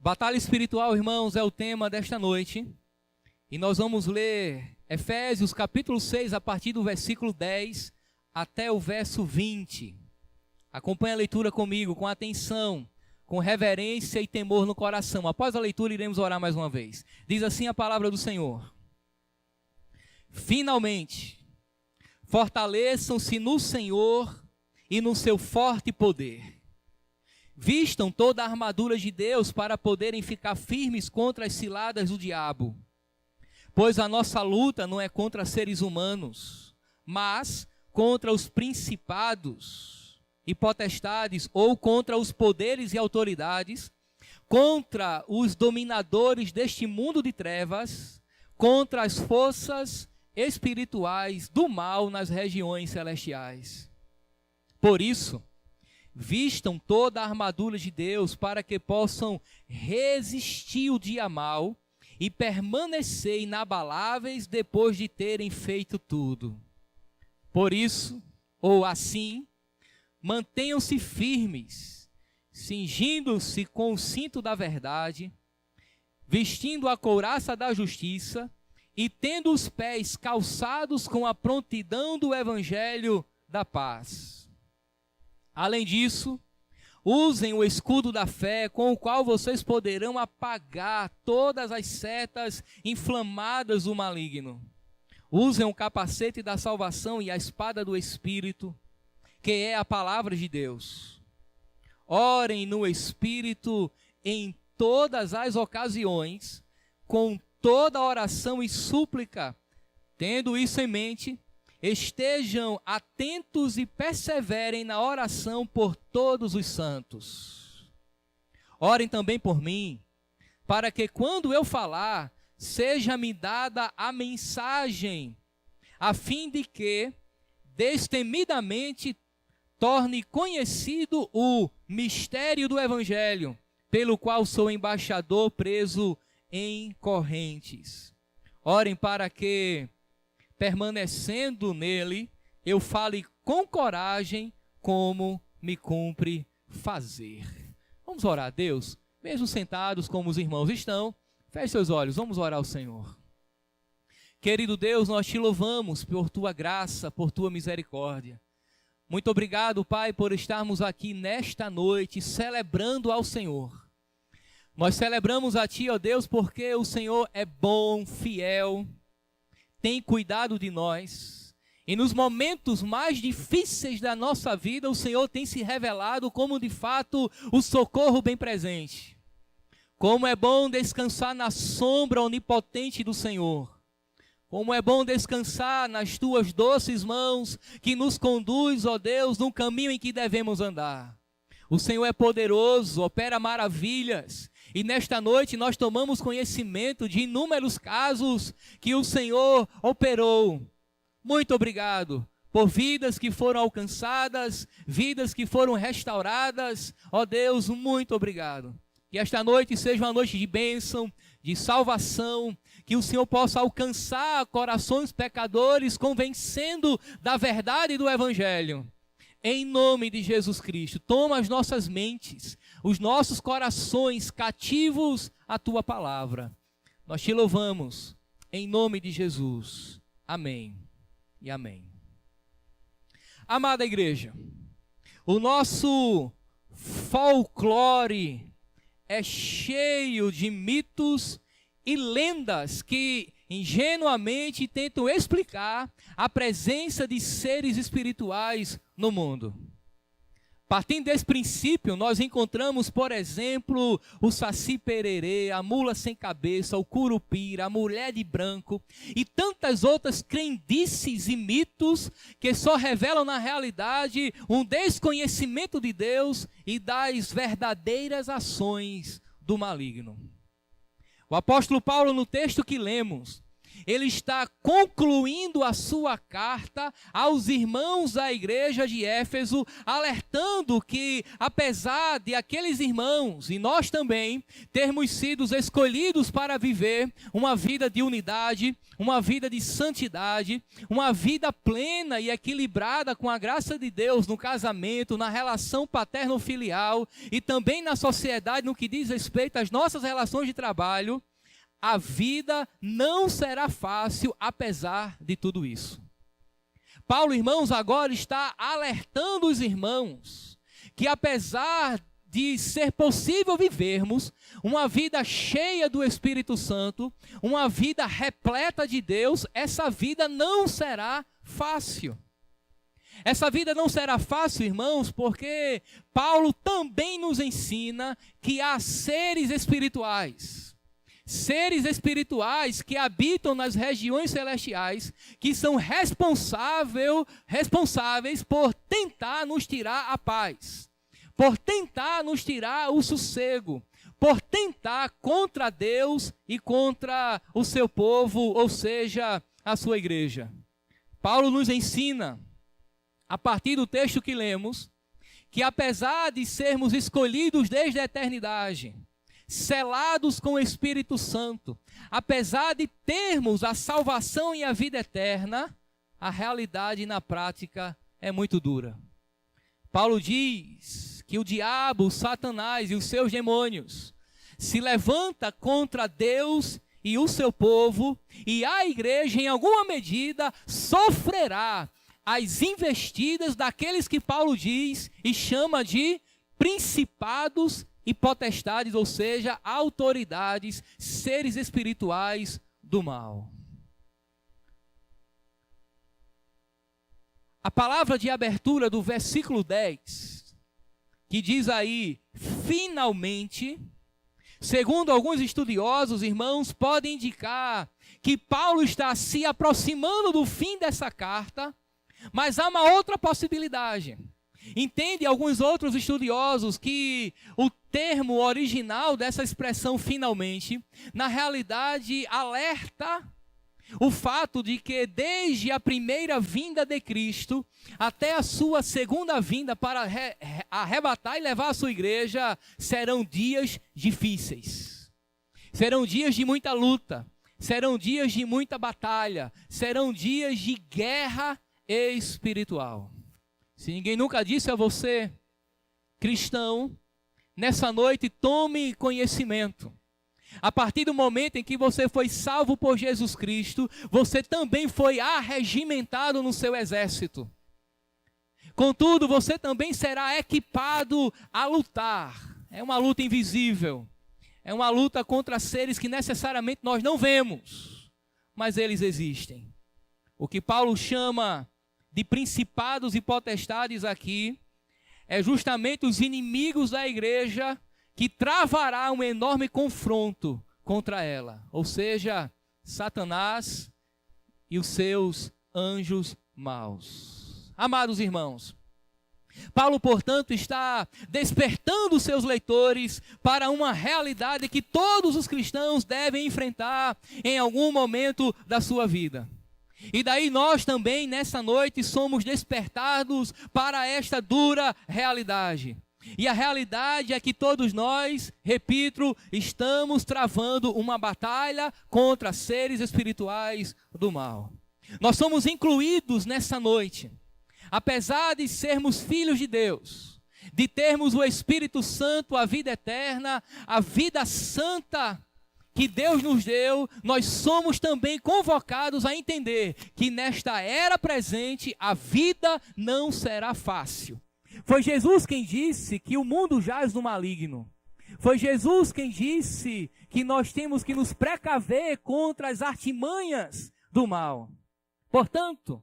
Batalha espiritual, irmãos, é o tema desta noite. E nós vamos ler Efésios capítulo 6, a partir do versículo 10 até o verso 20. Acompanhe a leitura comigo, com atenção, com reverência e temor no coração. Após a leitura, iremos orar mais uma vez. Diz assim a palavra do Senhor. Finalmente, fortaleçam-se no Senhor e no seu forte poder. Vistam toda a armadura de Deus para poderem ficar firmes contra as ciladas do diabo. Pois a nossa luta não é contra seres humanos, mas contra os principados e potestades, ou contra os poderes e autoridades, contra os dominadores deste mundo de trevas, contra as forças espirituais do mal nas regiões celestiais. Por isso, vistam toda a armadura de Deus para que possam resistir o dia mau e permanecer inabaláveis depois de terem feito tudo. Por isso, ou assim, mantenham-se firmes, cingindo-se com o cinto da verdade, vestindo a couraça da justiça e tendo os pés calçados com a prontidão do evangelho da paz. Além disso, usem o escudo da fé, com o qual vocês poderão apagar todas as setas inflamadas do maligno. Usem o capacete da salvação e a espada do Espírito, que é a palavra de Deus. Orem no Espírito em todas as ocasiões, com toda oração e súplica. Tendo isso em mente, estejam atentos e perseverem na oração por todos os santos. Orem também por mim, para que quando eu falar, seja-me dada a mensagem, a fim de que, destemidamente, torne conhecido o mistério do Evangelho, pelo qual sou embaixador preso em correntes. Orem para que, permanecendo nele, eu fale com coragem como me cumpre fazer. Vamos orar a Deus, mesmo sentados como os irmãos estão. Feche seus olhos, vamos orar ao Senhor. Querido Deus, nós te louvamos por tua graça, por tua misericórdia. Muito obrigado, Pai, por estarmos aqui nesta noite celebrando ao Senhor. Nós celebramos a Ti, ó Deus, porque o Senhor é bom, fiel, tem cuidado de nós, e nos momentos mais difíceis da nossa vida, o Senhor tem se revelado como de fato o socorro bem presente. Como é bom descansar na sombra onipotente do Senhor. Como é bom descansar nas tuas doces mãos, que nos conduz, ó Deus, no caminho em que devemos andar. O Senhor é poderoso, opera maravilhas, e nesta noite nós tomamos conhecimento de inúmeros casos que o Senhor operou. Muito obrigado por vidas que foram alcançadas, vidas que foram restauradas. Ó Deus, muito obrigado. Que esta noite seja uma noite de bênção, de salvação, que o Senhor possa alcançar corações pecadores, convencendo da verdade do Evangelho. Em nome de Jesus Cristo, toma as nossas mentes, os nossos corações cativos à Tua palavra. Nós te louvamos, em nome de Jesus. Amém e amém. Amada igreja, o nosso folclore é cheio de mitos e lendas que ingenuamente tentam explicar a presença de seres espirituais no mundo. Partindo desse princípio, nós encontramos, por exemplo, o Saci Pererê, a mula sem cabeça, o Curupira, a mulher de branco e tantas outras crendices e mitos que só revelam na realidade um desconhecimento de Deus e das verdadeiras ações do maligno. O apóstolo Paulo, no texto que lemos, ele está concluindo a sua carta aos irmãos da igreja de Éfeso, alertando que, apesar de aqueles irmãos, e nós também, termos sido escolhidos para viver uma vida de unidade, uma vida de santidade, uma vida plena e equilibrada com a graça de Deus no casamento, na relação paterno-filial e também na sociedade no que diz respeito às nossas relações de trabalho, a vida não será fácil apesar de tudo isso. Paulo, irmãos, agora está alertando os irmãos que apesar de ser possível vivermos uma vida cheia do Espírito Santo, uma vida repleta de Deus, essa vida não será fácil. Essa vida não será fácil, irmãos, porque Paulo também nos ensina que há seres espirituais que habitam nas regiões celestiais, que são responsáveis por tentar nos tirar a paz, por tentar nos tirar o sossego, por tentar contra Deus e contra o seu povo, ou seja, a sua igreja. Paulo nos ensina, a partir do texto que lemos, que apesar de sermos escolhidos desde a eternidade, selados com o Espírito Santo, apesar de termos a salvação e a vida eterna, a realidade na prática é muito dura. Paulo diz que o diabo, o Satanás e os seus demônios se levanta contra Deus e o seu povo, e a igreja, em alguma medida, sofrerá as investidas daqueles que Paulo diz e chama de principados e potestades, ou seja, autoridades, seres espirituais do mal. A palavra de abertura do versículo 10, que diz aí, finalmente, segundo alguns estudiosos, irmãos, pode indicar que Paulo está se aproximando do fim dessa carta, mas há uma outra possibilidade. Entende alguns outros estudiosos que o termo original dessa expressão finalmente, na realidade alerta o fato de que desde a primeira vinda de Cristo até a sua segunda vinda para arrebatar e levar a sua igreja, serão dias difíceis. Serão dias de muita luta, serão dias de muita batalha, serão dias de guerra espiritual. Se ninguém nunca disse a você, cristão, nessa noite tome conhecimento. A partir do momento em que você foi salvo por Jesus Cristo, você também foi arregimentado no seu exército. Contudo, você também será equipado a lutar. É uma luta invisível. É uma luta contra seres que necessariamente nós não vemos, mas eles existem. O que Paulo chama de principados e potestades aqui, é justamente os inimigos da igreja que travará um enorme confronto contra ela, ou seja, Satanás e os seus anjos maus. Amados irmãos, Paulo, portanto, está despertando os seus leitores para uma realidade que todos os cristãos devem enfrentar em algum momento da sua vida. E daí nós também, nessa noite, somos despertados para esta dura realidade. E a realidade é que todos nós, repito, estamos travando uma batalha contra seres espirituais do mal. Nós somos incluídos nessa noite. Apesar de sermos filhos de Deus, de termos o Espírito Santo, a vida eterna, a vida santa que Deus nos deu, nós somos também convocados a entender que nesta era presente a vida não será fácil. Foi Jesus quem disse que o mundo jaz no maligno. Foi Jesus quem disse que nós temos que nos precaver contra as artimanhas do mal. Portanto,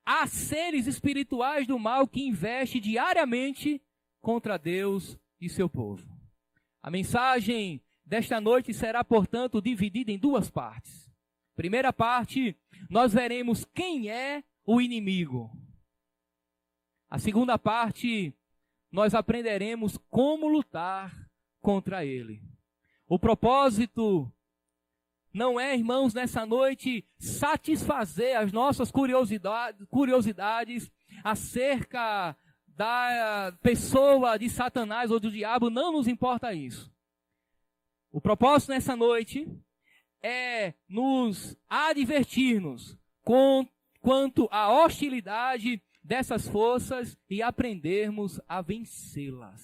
há seres espirituais do mal que investem diariamente contra Deus e seu povo. A mensagem desta noite será, portanto, dividida em duas partes. Primeira parte, nós veremos quem é o inimigo. A segunda parte, nós aprenderemos como lutar contra ele. O propósito não é, irmãos, nessa noite, satisfazer as nossas curiosidades acerca da pessoa de Satanás ou do diabo, não nos importa isso. O propósito nessa noite é nos advertir-nos quanto à hostilidade dessas forças e aprendermos a vencê-las.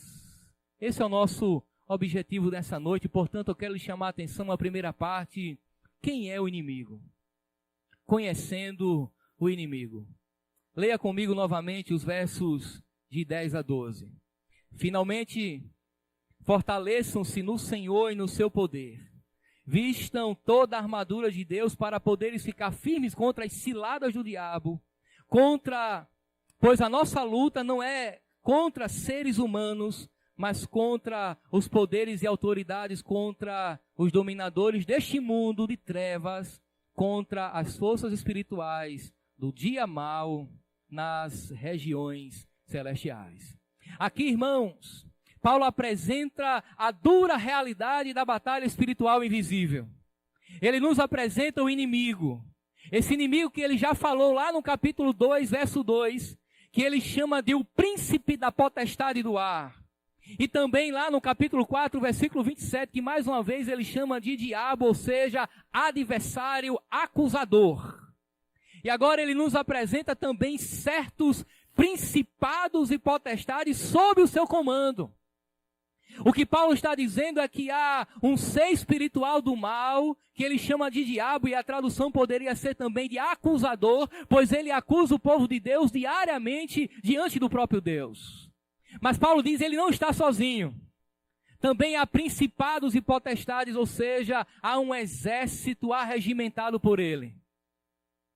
Esse é o nosso objetivo dessa noite, portanto eu quero lhe chamar a atenção na primeira parte. Quem é o inimigo? Conhecendo o inimigo. Leia comigo novamente os versos de 10 a 12. Finalmente, fortaleçam-se no Senhor e no seu poder. Vistam toda a armadura de Deus para poderem ficar firmes contra as ciladas do diabo. Pois a nossa luta não é contra seres humanos, mas contra os poderes e autoridades, contra os dominadores deste mundo de trevas, contra as forças espirituais do dia mau nas regiões celestiais. Aqui, irmãos, Paulo apresenta a dura realidade da batalha espiritual invisível. Ele nos apresenta o inimigo. Esse inimigo que ele já falou lá no capítulo 2, verso 2, que ele chama de o príncipe da potestade do ar. E também lá no capítulo 4, versículo 27, que mais uma vez ele chama de diabo, ou seja, adversário, acusador. E agora ele nos apresenta também certos principados e potestades sob o seu comando. O que Paulo está dizendo é que há um ser espiritual do mal, que ele chama de diabo, e a tradução poderia ser também de acusador, pois ele acusa o povo de Deus diariamente diante do próprio Deus. Mas Paulo diz que ele não está sozinho. Também há principados e potestades, ou seja, há um exército arregimentado por ele.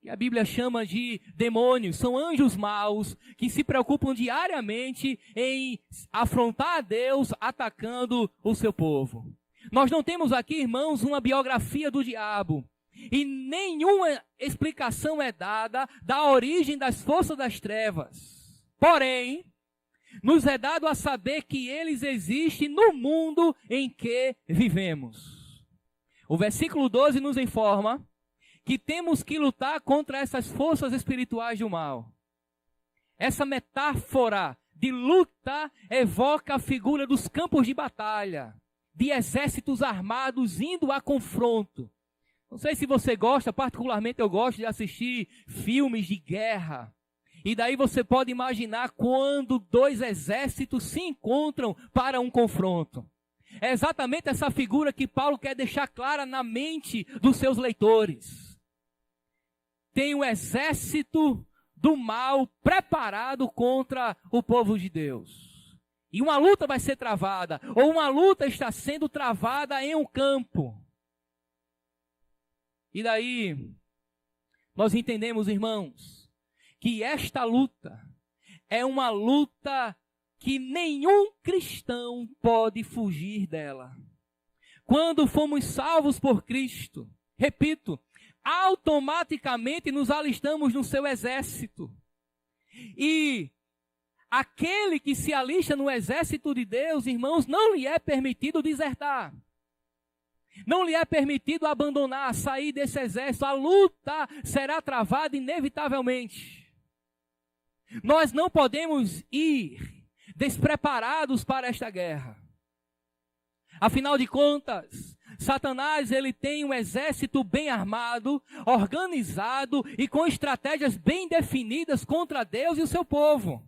Que a Bíblia chama de demônios, são anjos maus que se preocupam diariamente em afrontar a Deus, atacando o seu povo. Nós não temos aqui, irmãos, uma biografia do diabo. E nenhuma explicação é dada da origem das forças das trevas. Porém, nos é dado a saber que eles existem no mundo em que vivemos. O versículo 12 nos informa que temos que lutar contra essas forças espirituais do mal. Essa metáfora de luta evoca a figura dos campos de batalha, de exércitos armados indo a confronto. Não sei se você gosta, particularmente eu gosto de assistir filmes de guerra. E daí você pode imaginar quando dois exércitos se encontram para um confronto. É exatamente essa figura que Paulo quer deixar clara na mente dos seus leitores. Tem um exército do mal preparado contra o povo de Deus. E uma luta vai ser travada, ou uma luta está sendo travada em um campo. E daí, nós entendemos, irmãos, que esta luta é uma luta que nenhum cristão pode fugir dela. Quando fomos salvos por Cristo, repito, automaticamente nos alistamos no seu exército. E aquele que se alista no exército de Deus, irmãos, não lhe é permitido desertar. Não lhe é permitido abandonar, sair desse exército. A luta será travada inevitavelmente. Nós não podemos ir despreparados para esta guerra. Afinal de contas, Satanás ele tem um exército bem armado, organizado e com estratégias bem definidas contra Deus e o seu povo.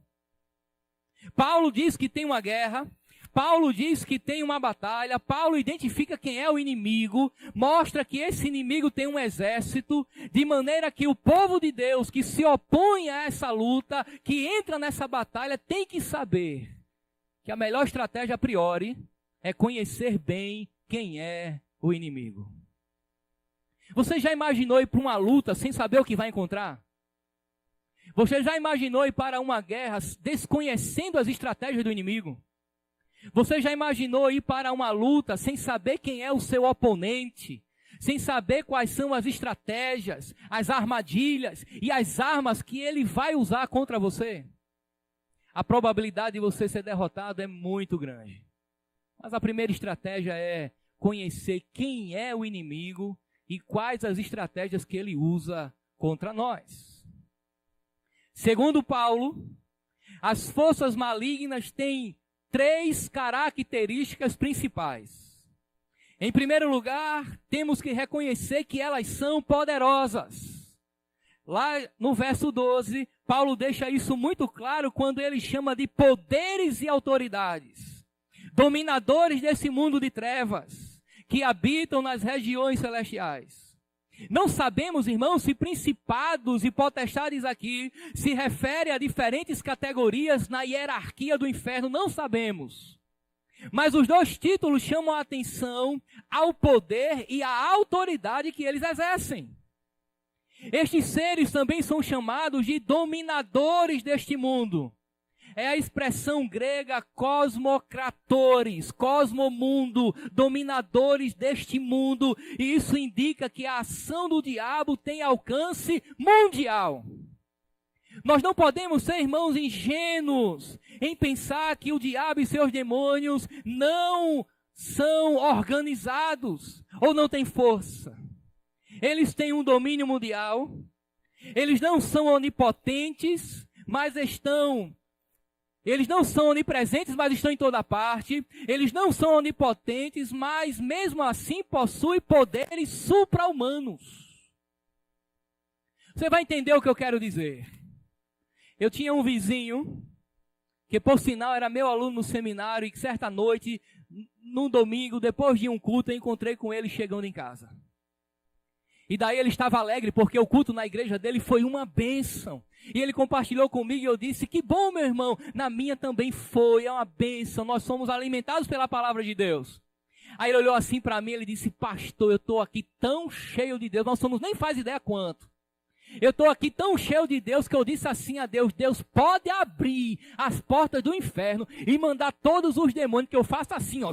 Paulo diz que tem uma guerra, Paulo diz que tem uma batalha, Paulo identifica quem é o inimigo, mostra que esse inimigo tem um exército, de maneira que o povo de Deus que se opõe a essa luta, que entra nessa batalha, tem que saber que a melhor estratégia a priori é conhecer bem quem é o inimigo. Você já imaginou ir para uma luta sem saber o que vai encontrar? Você já imaginou ir para uma guerra desconhecendo as estratégias do inimigo? Você já imaginou ir para uma luta sem saber quem é o seu oponente? Sem saber quais são as estratégias, as armadilhas e as armas que ele vai usar contra você? A probabilidade de você ser derrotado é muito grande. Mas a primeira estratégia é conhecer quem é o inimigo e quais as estratégias que ele usa contra nós. Segundo Paulo, as forças malignas têm 3 características principais. Em primeiro lugar, temos que reconhecer que elas são poderosas. Lá no verso 12, Paulo deixa isso muito claro quando ele chama de poderes e autoridades, dominadores desse mundo de trevas, que habitam nas regiões celestiais. Não sabemos, irmãos, se principados e potestades aqui se refere a diferentes categorias na hierarquia do inferno, não sabemos. Mas os 2 títulos chamam a atenção ao poder e à autoridade que eles exercem. Estes seres também são chamados de dominadores deste mundo. É a expressão grega cosmocratores, cosmomundo, dominadores deste mundo. E isso indica que a ação do diabo tem alcance mundial. Nós não podemos ser, irmãos, ingênuos em pensar que o diabo e seus demônios não são organizados ou não têm força. Eles têm um domínio mundial. Eles não são onipotentes, mas eles não são onipresentes, mas estão em toda parte. Eles não são onipotentes, mas mesmo assim possuem poderes supra-humanos. Você vai entender o que eu quero dizer. Eu tinha um vizinho, que por sinal era meu aluno no seminário, e que certa noite, num domingo, depois de um culto, eu encontrei com ele chegando em casa. E daí ele estava alegre, porque o culto na igreja dele foi uma bênção. E ele compartilhou comigo e eu disse, que bom, meu irmão, na minha também foi, é uma bênção, nós somos alimentados pela palavra de Deus. Aí ele olhou assim para mim, ele disse, pastor, eu estou aqui tão cheio de Deus, nós somos nem faz ideia quanto. Eu estou aqui tão cheio de Deus que eu disse assim a Deus, Deus pode abrir as portas do inferno e mandar todos os demônios que eu faço assim, ó,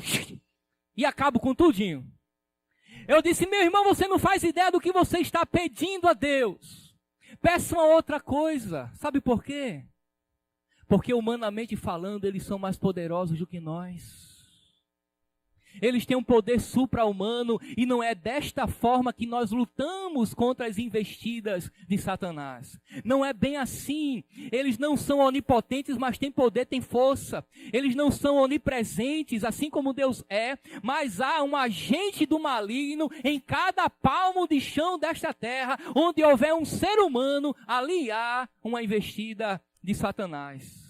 e acabo com tudinho. Eu disse, meu irmão, você não faz ideia do que você está pedindo a Deus. Peça uma outra coisa. Sabe por quê? Porque humanamente falando, eles são mais poderosos do que nós. Eles têm um poder supra-humano e não é desta forma que nós lutamos contra as investidas de Satanás. Não é bem assim. Eles não são onipotentes, mas têm poder, têm força. Eles não são onipresentes, assim como Deus é, mas há um agente do maligno em cada palmo de chão desta terra, onde houver um ser humano, ali há uma investida de Satanás.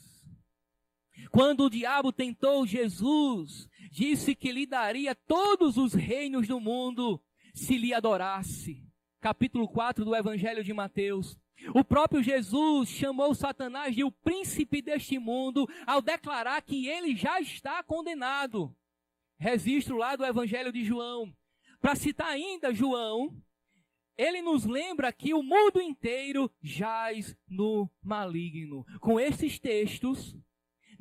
Quando o diabo tentou Jesus, disse que lhe daria todos os reinos do mundo se lhe adorasse. Capítulo 4 do Evangelho de Mateus. O próprio Jesus chamou Satanás de o príncipe deste mundo ao declarar que ele já está condenado. Registro lá do Evangelho de João. Para citar ainda João, ele nos lembra que o mundo inteiro jaz no maligno. Com esses textos,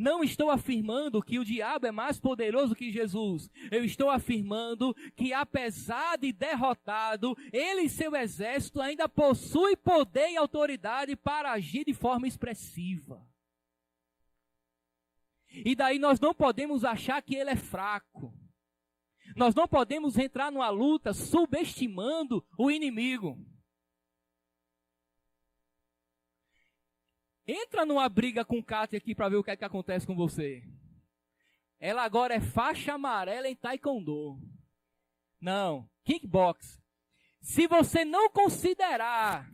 não estou afirmando que o diabo é mais poderoso que Jesus. Eu estou afirmando que, apesar de derrotado, ele e seu exército ainda possuem poder e autoridade para agir de forma expressiva. E daí nós não podemos achar que ele é fraco. Nós não podemos entrar numa luta subestimando o inimigo. Entra numa briga com Kátia aqui para ver o que é que acontece com você. Ela agora é faixa amarela em taekwondo. Não, kickbox. Se você não considerar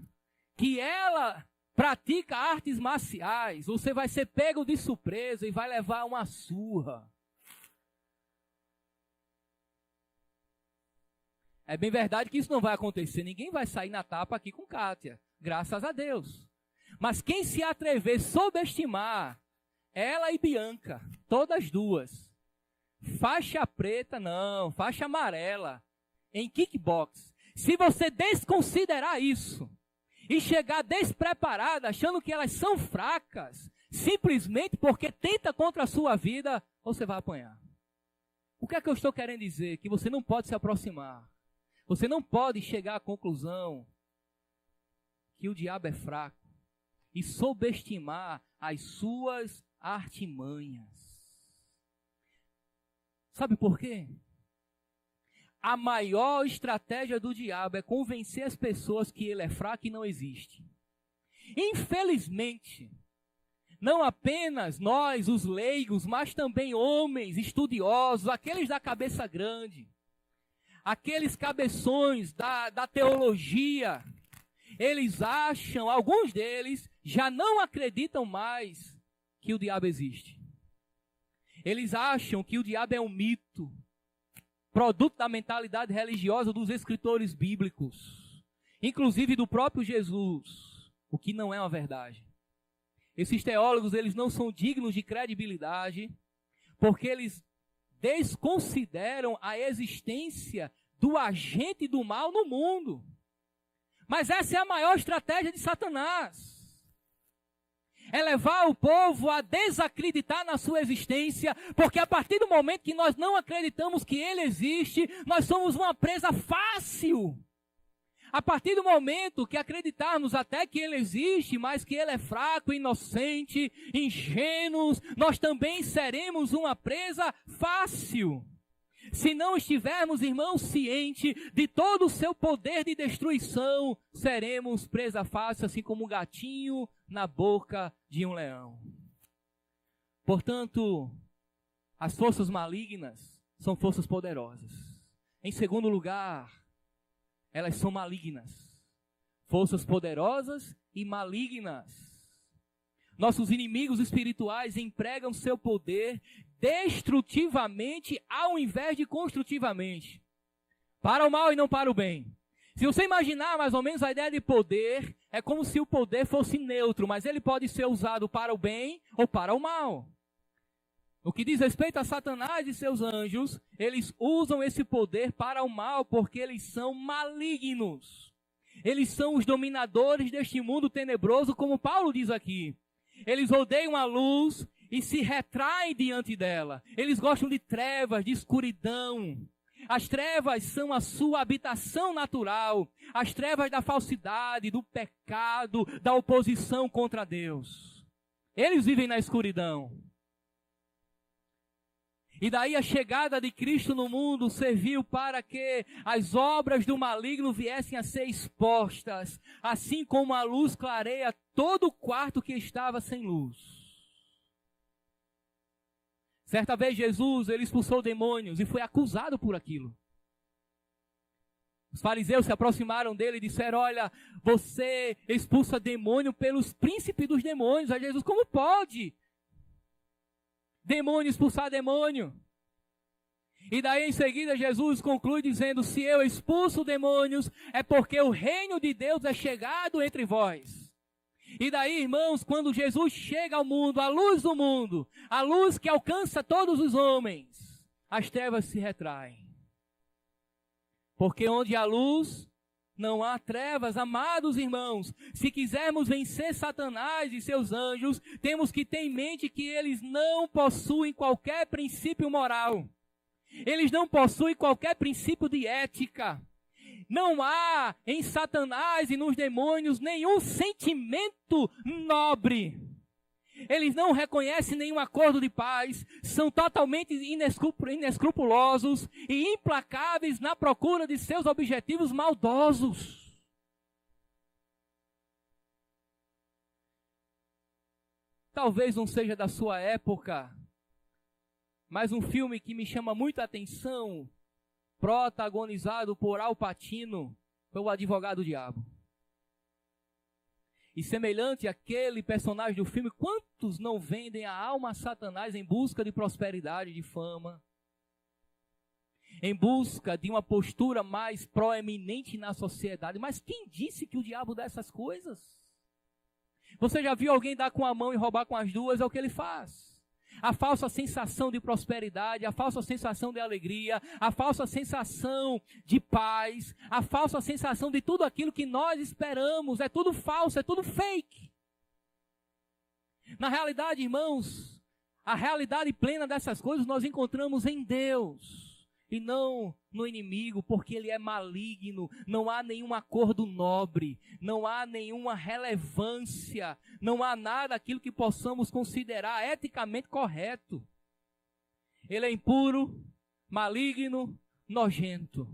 que ela pratica artes marciais, você vai ser pego de surpresa e vai levar uma surra. É bem verdade que isso não vai acontecer. Ninguém vai sair na tapa aqui com Kátia. Graças a Deus. Mas quem se atrever a subestimar ela e Bianca, todas duas, faixa preta não, faixa amarela, em kickbox, se você desconsiderar isso e chegar despreparada, achando que elas são fracas, simplesmente porque tenta contra a sua vida, você vai apanhar. O que é que eu estou querendo dizer? Que você não pode se aproximar. Você não pode chegar à conclusão que o diabo é fraco e subestimar as suas artimanhas. Sabe por quê? a maior estratégia do diabo é convencer as pessoas que ele é fraco e não existe. Infelizmente, não apenas nós, os leigos, mas também homens estudiosos, aqueles da cabeça grande, aqueles cabeções da teologia, eles acham, alguns deles já não acreditam mais que o diabo existe. Eles acham que o diabo é um mito, produto da mentalidade religiosa dos escritores bíblicos, inclusive do próprio Jesus, o que não é uma verdade. Esses teólogos, eles não são dignos de credibilidade, porque eles desconsideram a existência do agente do mal no mundo. Mas essa é a maior estratégia de Satanás. É levar o povo a desacreditar na sua existência, porque a partir do momento que nós não acreditamos que ele existe, nós somos uma presa fácil. A partir do momento que acreditarmos até que ele existe, mas que ele é fraco, inocente, ingênuo, nós também seremos uma presa fácil. Se não estivermos, irmãos, cientes de todo o seu poder de destruição, seremos presa fácil, assim como um gatinho na boca de um leão. Portanto, as forças malignas são forças poderosas. Em segundo lugar, elas são malignas. Forças poderosas e malignas. Nossos inimigos espirituais empregam seu poder destrutivamente ao invés de construtivamente. Para o mal e não para o bem. Se você imaginar mais ou menos a ideia de poder, é como se o poder fosse neutro, mas ele pode ser usado para o bem ou para o mal. No que diz respeito a Satanás e seus anjos, eles usam esse poder para o mal, porque eles são malignos. Eles são os dominadores deste mundo tenebroso, como Paulo diz aqui. Eles odeiam a luz e se retraem diante dela. Eles gostam de trevas, de escuridão. As trevas são a sua habitação natural. As trevas da falsidade, do pecado, da oposição contra Deus. Eles vivem na escuridão. E daí a chegada de Cristo no mundo serviu para que as obras do maligno viessem a ser expostas, assim como a luz clareia todo o quarto que estava sem luz. Certa vez Jesus, ele expulsou demônios e foi acusado por aquilo. Os fariseus se aproximaram dele e disseram: olha, você expulsa demônio pelos príncipes dos demônios. Aí Jesus: como pode demônio expulsar demônio? E daí em seguida Jesus conclui dizendo: se eu expulso demônios, é porque o reino de Deus é chegado entre vós. E daí, irmãos, quando Jesus chega ao mundo, a luz do mundo, a luz que alcança todos os homens, as trevas se retraem. Porque onde há luz, não há trevas. Amados irmãos, se quisermos vencer Satanás e seus anjos, temos que ter em mente que eles não possuem qualquer princípio moral. Eles não possuem qualquer princípio de ética. Não há em Satanás e nos demônios nenhum sentimento nobre. Eles não reconhecem nenhum acordo de paz, são totalmente inescrupulosos e implacáveis na procura de seus objetivos maldosos. Talvez não seja da sua época, mas um filme que me chama muita atenção, protagonizado por Al Pacino, foi O Advogado do Diabo. E semelhante àquele personagem do filme, quantos não vendem a alma a Satanás em busca de prosperidade, de fama, em busca de uma postura mais proeminente na sociedade? Mas quem disse que o diabo dá essas coisas? Você já viu alguém dar com a mão e roubar com as duas? É o que ele faz. A falsa sensação de prosperidade, a falsa sensação de alegria, a falsa sensação de paz, a falsa sensação de tudo aquilo que nós esperamos, é tudo falso, é tudo fake. Na realidade, irmãos, a realidade plena dessas coisas nós encontramos em Deus e não no inimigo, porque ele é maligno. Não há nenhum acordo nobre, não há nenhuma relevância, não há nada aquilo que possamos considerar eticamente correto. Ele é impuro, maligno, nojento.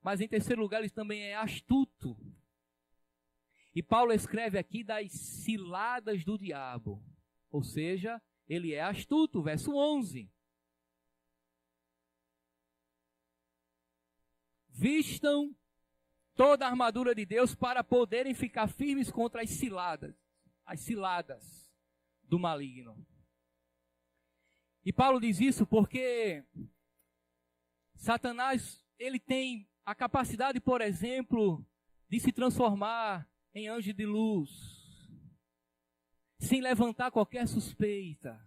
Mas em terceiro lugar, ele também é astuto. E Paulo escreve aqui das ciladas do diabo. Ou seja, ele é astuto, verso 11. Vistam toda a armadura de Deus para poderem ficar firmes contra as ciladas do maligno. E Paulo diz isso porque Satanás, ele tem a capacidade, por exemplo, de se transformar em anjo de luz, sem levantar qualquer suspeita.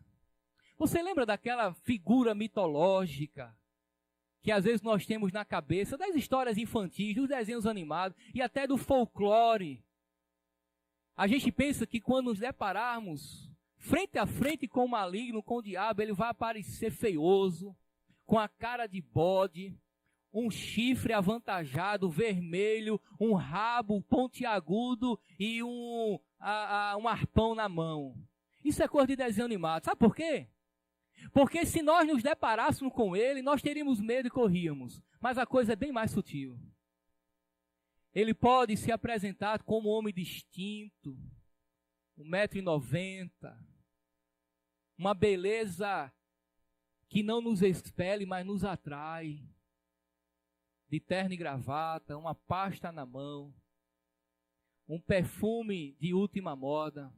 Você lembra daquela figura mitológica que às vezes nós temos na cabeça, das histórias infantis, dos desenhos animados e até do folclore? A gente pensa que quando nos depararmos frente a frente com o maligno, com o diabo, ele vai aparecer feioso, com a cara de bode, um chifre avantajado, vermelho, um rabo pontiagudo e um arpão na mão. Isso é coisa de desenho animado. Sabe por quê? Porque se nós nos deparássemos com ele, nós teríamos medo e corríamos. Mas a coisa é bem mais sutil. Ele pode se apresentar como um homem distinto, 1,90 m, uma beleza que não nos expele, mas nos atrai, de terno e gravata, uma pasta na mão, um perfume de última moda,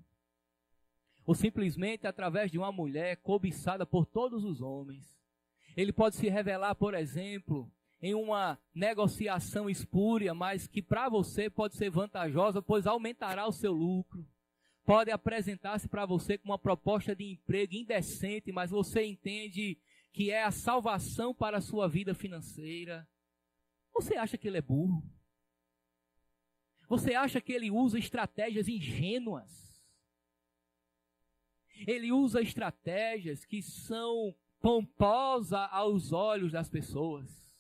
ou simplesmente através de uma mulher cobiçada por todos os homens. Ele pode se revelar, por exemplo, em uma negociação espúria, mas que para você pode ser vantajosa, pois aumentará o seu lucro. Pode apresentar-se para você com uma proposta de emprego indecente, mas você entende que é a salvação para a sua vida financeira. Você acha que ele é burro? Você acha que ele usa estratégias ingênuas? Ele usa estratégias que são pomposas aos olhos das pessoas,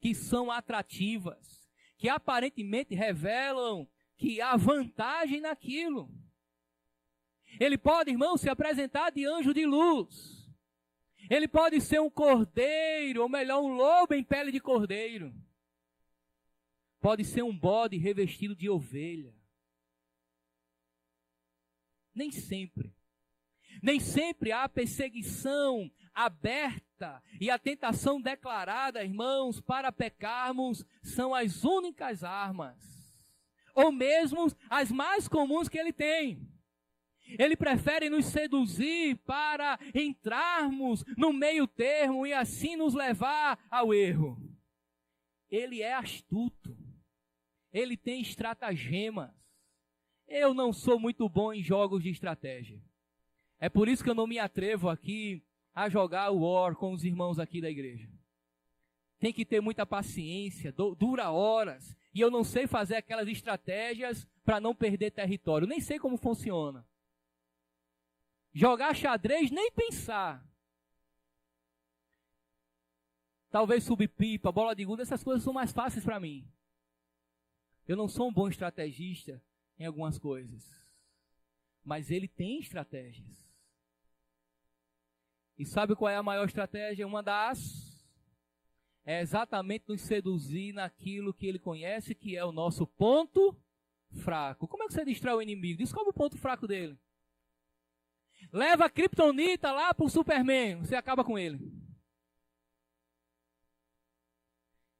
que são atrativas, que aparentemente revelam que há vantagem naquilo. Ele pode, irmão, se apresentar de anjo de luz. Ele pode ser um cordeiro, ou melhor, um lobo em pele de cordeiro. Pode ser um bode revestido de ovelha. Nem sempre. Nem sempre há perseguição aberta e a tentação declarada, irmãos, para pecarmos são as únicas armas, ou mesmo as mais comuns que ele tem. Ele prefere nos seduzir para entrarmos no meio termo e assim nos levar ao erro. Ele é astuto. Ele tem estratagemas. Eu não sou muito bom em jogos de estratégia. É por isso que eu não me atrevo aqui a jogar o War com os irmãos aqui da igreja. Tem que ter muita paciência, dura horas. E eu não sei fazer aquelas estratégias para não perder território. Nem sei como funciona. Jogar xadrez, nem pensar. Talvez subir pipa, bola de gude, essas coisas são mais fáceis para mim. Eu não sou um bom estrategista em algumas coisas. Mas ele tem estratégias. E sabe qual é a maior estratégia? Uma das é exatamente nos seduzir naquilo que ele conhece, que é o nosso ponto fraco. Como é que você distrai o inimigo? Descobre o ponto fraco dele. Leva a Kryptonita lá pro Superman, você acaba com ele.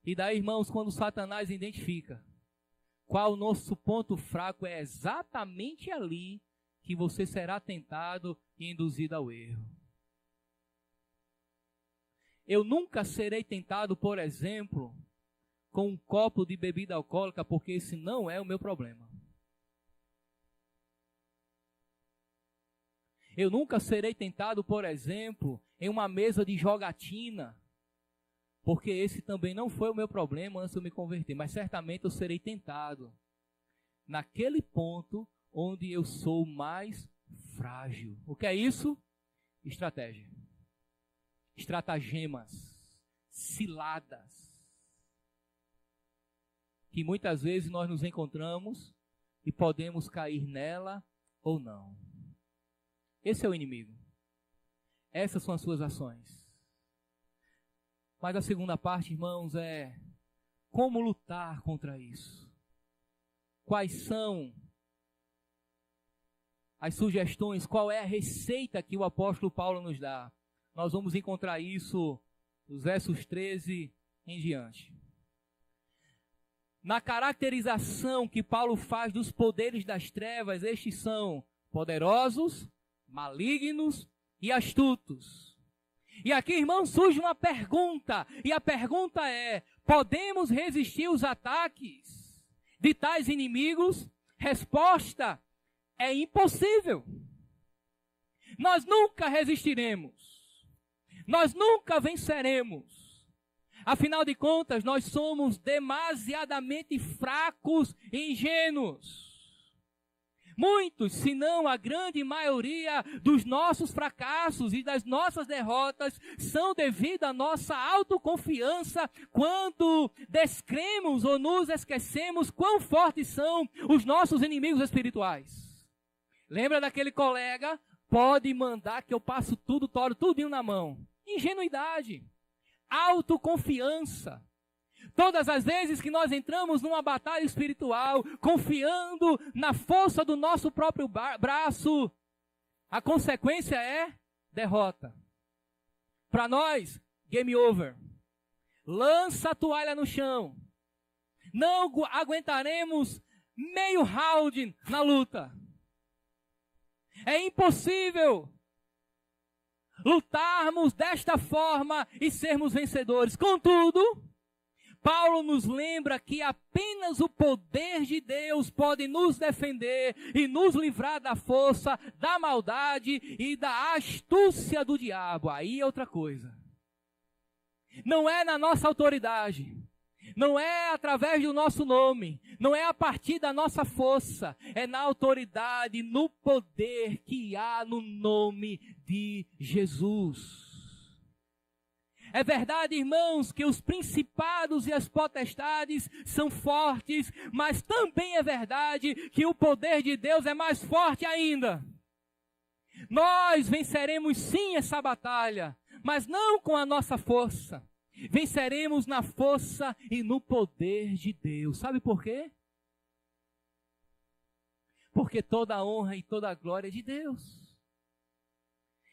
E daí, irmãos, quando Satanás identifica qual o nosso ponto fraco, é exatamente ali que você será tentado e induzido ao erro. Eu nunca serei tentado, por exemplo, com um copo de bebida alcoólica, porque esse não é o meu problema. Eu nunca serei tentado, por exemplo, em uma mesa de jogatina, porque esse também não foi o meu problema antes de eu me converter, mas certamente eu serei tentado naquele ponto onde eu sou mais frágil. O que é isso? Estratégia. Estratagemas, ciladas, que muitas vezes nós nos encontramos e podemos cair nela ou não. Esse é o inimigo. Essas são as suas ações. Mas a segunda parte, irmãos, é como lutar contra isso. Quais são as sugestões, qual é a receita que o apóstolo Paulo nos dá? Nós vamos encontrar isso nos versos 13 em diante. Na caracterização que Paulo faz dos poderes das trevas, estes são poderosos, malignos e astutos. E aqui, irmãos, surge uma pergunta, e a pergunta é: podemos resistir os ataques de tais inimigos? Resposta: é impossível. Nós nunca resistiremos. Nós nunca venceremos. Afinal de contas, nós somos demasiadamente fracos e ingênuos. Muitos, se não a grande maioria dos nossos fracassos e das nossas derrotas são devido à nossa autoconfiança quando descremos ou nos esquecemos quão fortes são os nossos inimigos espirituais. Lembra daquele colega? Pode mandar que eu passo tudo, toro tudinho na mão. Ingenuidade, autoconfiança. Todas as vezes que nós entramos numa batalha espiritual, confiando na força do nosso próprio braço, a consequência é derrota. Para nós, game over. Lança a toalha no chão. Não aguentaremos meio round na luta. É impossível lutarmos desta forma e sermos vencedores. Contudo, Paulo nos lembra que apenas o poder de Deus pode nos defender e nos livrar da força, da maldade e da astúcia do diabo. Aí é outra coisa. Não é na nossa autoridade, não é através do nosso nome, não é a partir da nossa força, é na autoridade, no poder que há no nome de Jesus. É verdade, irmãos, que os principados e as potestades são fortes, mas também é verdade que o poder de Deus é mais forte ainda. Nós venceremos sim essa batalha, mas não com a nossa força. Venceremos na força e no poder de Deus. Sabe por quê? Porque toda a honra e toda a glória é de Deus.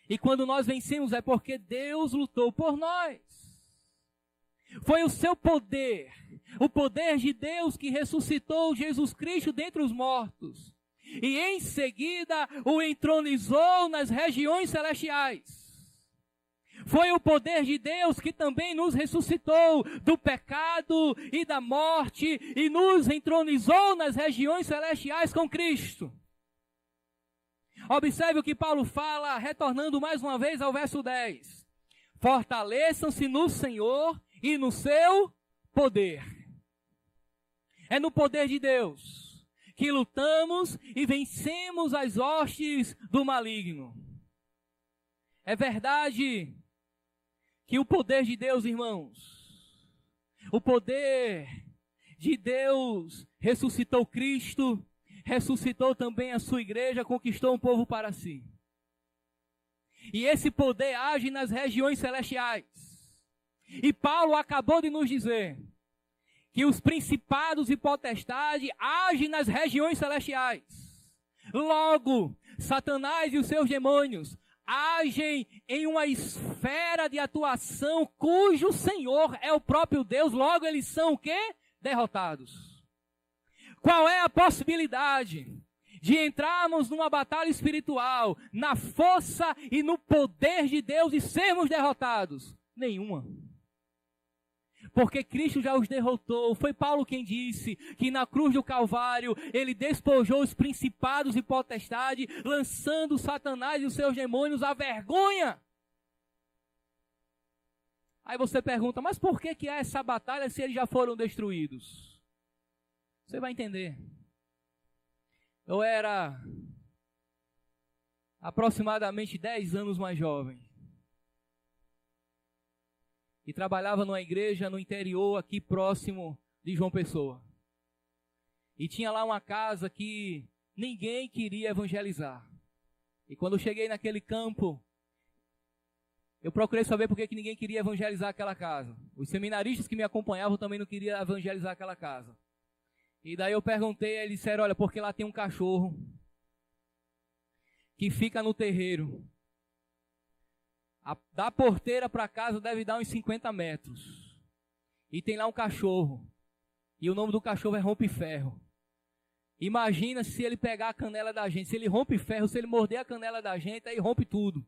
E quando nós vencemos é porque Deus lutou por nós. Foi o seu poder, o poder de Deus que ressuscitou Jesus Cristo dentre os mortos. E em seguida o entronizou nas regiões celestiais. Foi o poder de Deus que também nos ressuscitou do pecado e da morte e nos entronizou nas regiões celestiais com Cristo. Observe o que Paulo fala, retornando mais uma vez ao verso 10. Fortaleçam-se no Senhor e no seu poder. É no poder de Deus que lutamos e vencemos as hostes do maligno. É verdade que o poder de Deus, irmãos, o poder de Deus ressuscitou Cristo, ressuscitou também a sua igreja, conquistou um povo para si. E esse poder age nas regiões celestiais. E Paulo acabou de nos dizer que os principados e potestades agem nas regiões celestiais. Logo, Satanás e os seus demônios agem em uma esfera de atuação cujo Senhor é o próprio Deus. Logo, eles são o quê? Derrotados. Qual é a possibilidade de entrarmos numa batalha espiritual, na força e no poder de Deus e sermos derrotados? Nenhuma. Porque Cristo já os derrotou. Foi Paulo quem disse que na cruz do Calvário ele despojou os principados e potestades, lançando Satanás e os seus demônios à vergonha. Aí você pergunta, mas por que há essa batalha se eles já foram destruídos? Você vai entender. Eu era aproximadamente 10 anos mais jovem. E trabalhava numa igreja no interior, aqui próximo de João Pessoa. E tinha lá uma casa que ninguém queria evangelizar. E quando eu cheguei naquele campo, Eu procurei saber por que ninguém queria evangelizar aquela casa. Os seminaristas que me acompanhavam também não queriam evangelizar aquela casa. E daí eu perguntei, eles disseram, olha, porque lá tem um cachorro que fica no terreiro. Da porteira para casa deve dar uns 50 metros. E tem lá um cachorro. E o nome do cachorro é Rompe-Ferro. Imagina se ele pegar a canela da gente. Se ele rompe ferro, se ele morder a canela da gente, aí rompe tudo.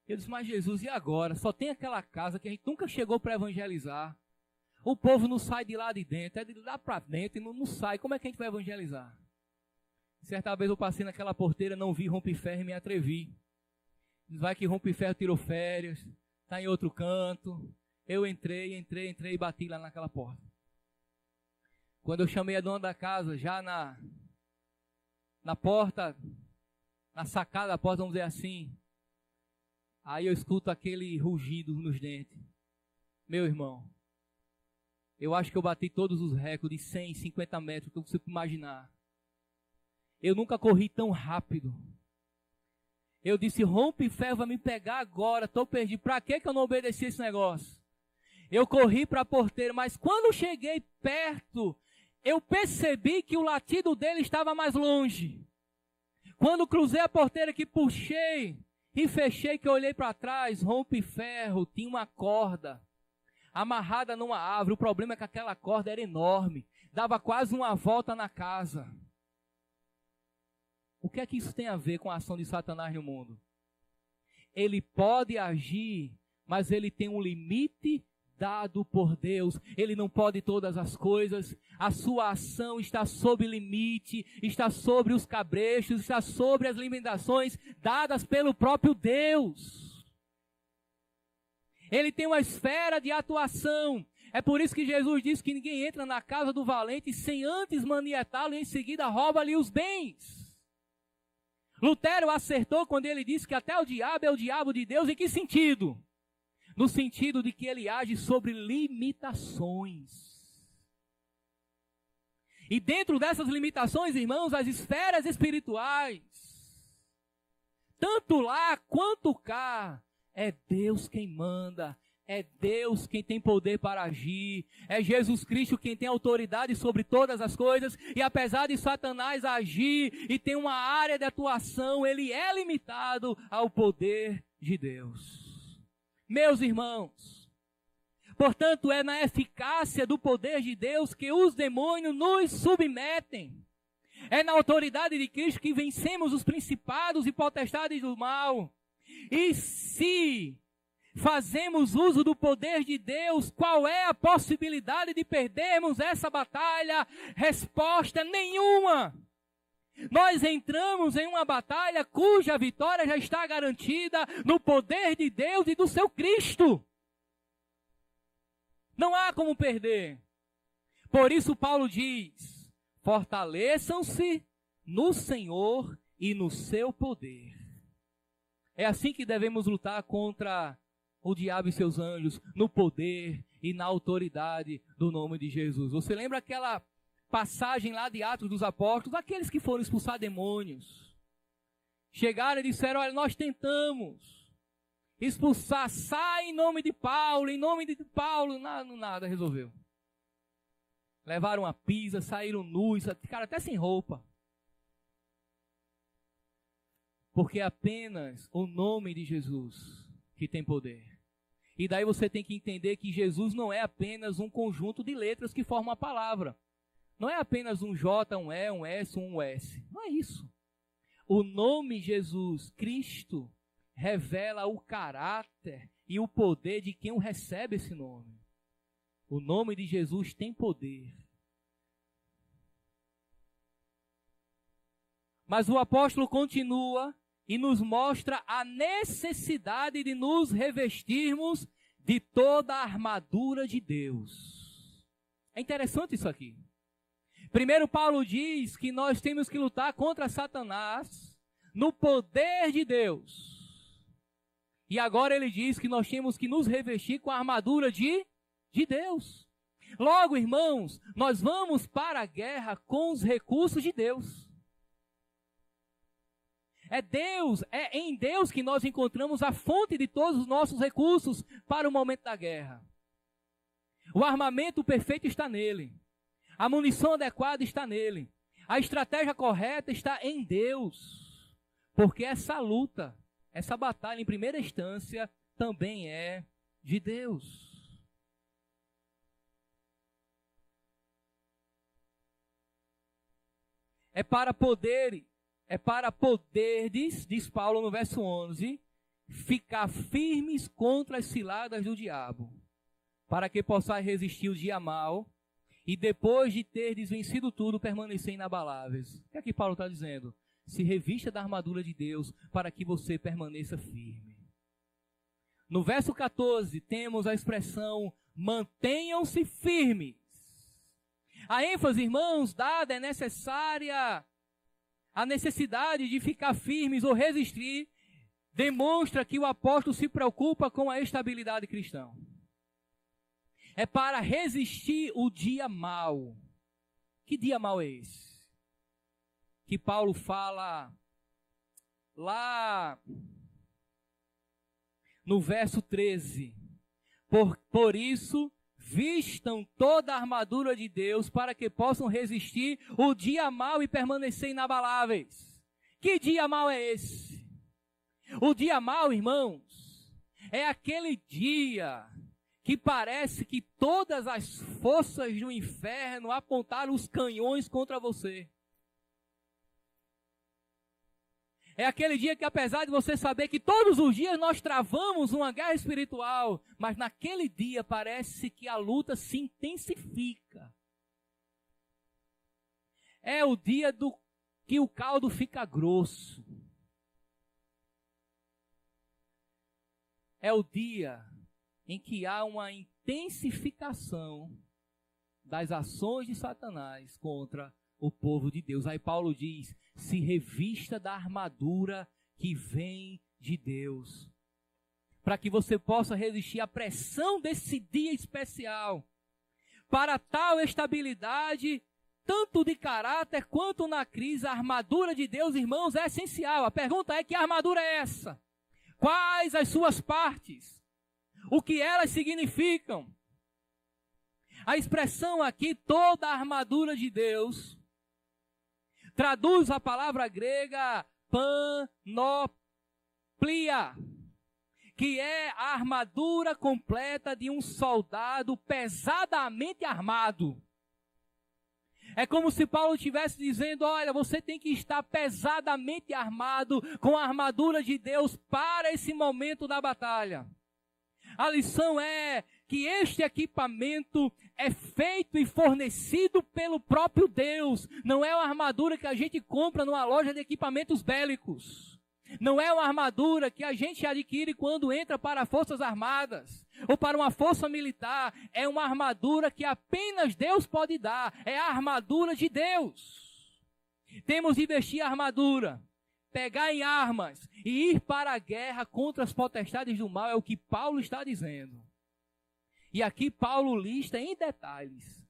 Eu disse, mas Jesus, e agora? Só tem aquela casa que a gente nunca chegou para evangelizar. O povo não sai de lá de dentro, é de lá para dentro e não sai. Como é que a gente vai evangelizar? Certa vez eu passei naquela porteira, não vi Rompe-Ferro e me atrevi. Vai que Rompe-Ferro tirou férias, está em outro canto. Eu entrei e bati lá naquela porta. Quando eu chamei a dona da casa, já na porta, na sacada da porta, vamos dizer assim, aí eu escuto aquele rugido nos dentes. Meu irmão, eu acho que eu bati todos os recordes, 100, 50 metros, que eu consigo imaginar. Eu nunca corri tão rápido. Eu disse, Rompe-Ferro vai me pegar agora, estou perdido. Para que eu não obedeci esse negócio? Eu corri para a porteira, mas quando cheguei perto, eu percebi que o latido dele estava mais longe. Quando cruzei a porteira que puxei e fechei, que eu olhei para trás, Rompe-Ferro tinha uma corda amarrada numa árvore. O problema é que aquela corda era enorme, dava quase uma volta na casa. O que é que isso tem a ver com a ação de Satanás no mundo? Ele pode agir, mas ele tem um limite dado por Deus. Ele não pode todas as coisas. A sua ação está sob limite, está sobre os cabrechos, está sobre as limitações dadas pelo próprio Deus. Ele tem uma esfera de atuação. É por isso que Jesus disse que ninguém entra na casa do valente sem antes manietá-lo e em seguida rouba-lhe os bens. Lutero acertou quando ele disse que até o diabo é o diabo de Deus. Em que sentido? No sentido de que ele age sobre limitações. E dentro dessas limitações, irmãos, as esferas espirituais, tanto lá quanto cá, é Deus quem manda. É Deus quem tem poder para agir. É Jesus Cristo quem tem autoridade sobre todas as coisas. E apesar de Satanás agir e ter uma área de atuação, ele é limitado ao poder de Deus. Meus irmãos, portanto, é na eficácia do poder de Deus que os demônios nos submetem. É na autoridade de Cristo que vencemos os principados e potestades do mal. E se fazemos uso do poder de Deus, qual é a possibilidade de perdermos essa batalha? Resposta: nenhuma. Nós entramos em uma batalha cuja vitória já está garantida no poder de Deus e do seu Cristo. Não há como perder. Por isso Paulo diz, fortaleçam-se no Senhor e no seu poder. É assim que devemos lutar contra o diabo e seus anjos, no poder e na autoridade do nome de Jesus. Você lembra aquela passagem lá de Atos dos Apóstolos? Aqueles que foram expulsar demônios chegaram e disseram, olha, nós tentamos expulsar, sai em nome de Paulo, nada resolveu. Levaram a pisa, saíram nus, ficaram até sem roupa. Porque é apenas o nome de Jesus que tem poder. E daí você tem que entender que Jesus não é apenas um conjunto de letras que formam a palavra. Não é apenas um J, um E, um S, um S. Não é isso. O nome Jesus Cristo revela o caráter e o poder de quem o recebe esse nome. O nome de Jesus tem poder. Mas o apóstolo continua e nos mostra a necessidade de nos revestirmos de toda a armadura de Deus. É interessante isso aqui. Primeiro Paulo diz que nós temos que lutar contra Satanás no poder de Deus. E agora ele diz que nós temos que nos revestir com a armadura de Deus. Logo, irmãos, nós vamos para a guerra com os recursos de Deus. É Deus, é em Deus que nós encontramos a fonte de todos os nossos recursos para o momento da guerra. O armamento perfeito está nele. A munição adequada está nele. A estratégia correta está em Deus. Porque essa luta, essa batalha em primeira instância também é de Deus. É para poderdes, diz Paulo no verso 11, ficar firmes contra as ciladas do diabo, para que possais resistir o dia mau, e depois de terdes vencido tudo, permanecer inabaláveis. O que é que Paulo está dizendo? Se revista da armadura de Deus, para que você permaneça firme. No verso 14, temos a expressão, mantenham-se firmes. A ênfase, irmãos, dada é necessária. A necessidade de ficar firmes ou resistir demonstra que o apóstolo se preocupa com a estabilidade cristã. É para resistir o dia mau. Que dia mau é esse? Que Paulo fala lá no verso 13. Por isso, vistam toda a armadura de Deus para que possam resistir o dia mau e permanecer inabaláveis. Que dia mau é esse? O dia mau, irmãos, é aquele dia que parece que todas as forças do inferno apontaram os canhões contra você. É aquele dia que, apesar de você saber que todos os dias nós travamos uma guerra espiritual, mas naquele dia parece que a luta se intensifica. É o dia que o caldo fica grosso. É o dia em que há uma intensificação das ações de Satanás contra o povo de Deus. Aí Paulo diz, se revista da armadura que vem de Deus, para que você possa resistir à pressão desse dia especial. Para tal estabilidade, tanto de caráter quanto na crise, a armadura de Deus, irmãos, é essencial. A pergunta é, que armadura é essa? Quais as suas partes? O que elas significam? A expressão aqui, toda a armadura de Deus, traduz a palavra grega panoplia, que é a armadura completa de um soldado pesadamente armado. É como se Paulo estivesse dizendo, olha, você tem que estar pesadamente armado com a armadura de Deus para esse momento da batalha. A lição é que este equipamento é feito e fornecido pelo próprio Deus. Não é uma armadura que a gente compra numa loja de equipamentos bélicos. Não é uma armadura que a gente adquire quando entra para forças armadas ou para uma força militar. É uma armadura que apenas Deus pode dar. É a armadura de Deus. Temos de vestir a armadura, pegar em armas e ir para a guerra contra as potestades do mal. É o que Paulo está dizendo. E aqui Paulo lista em detalhes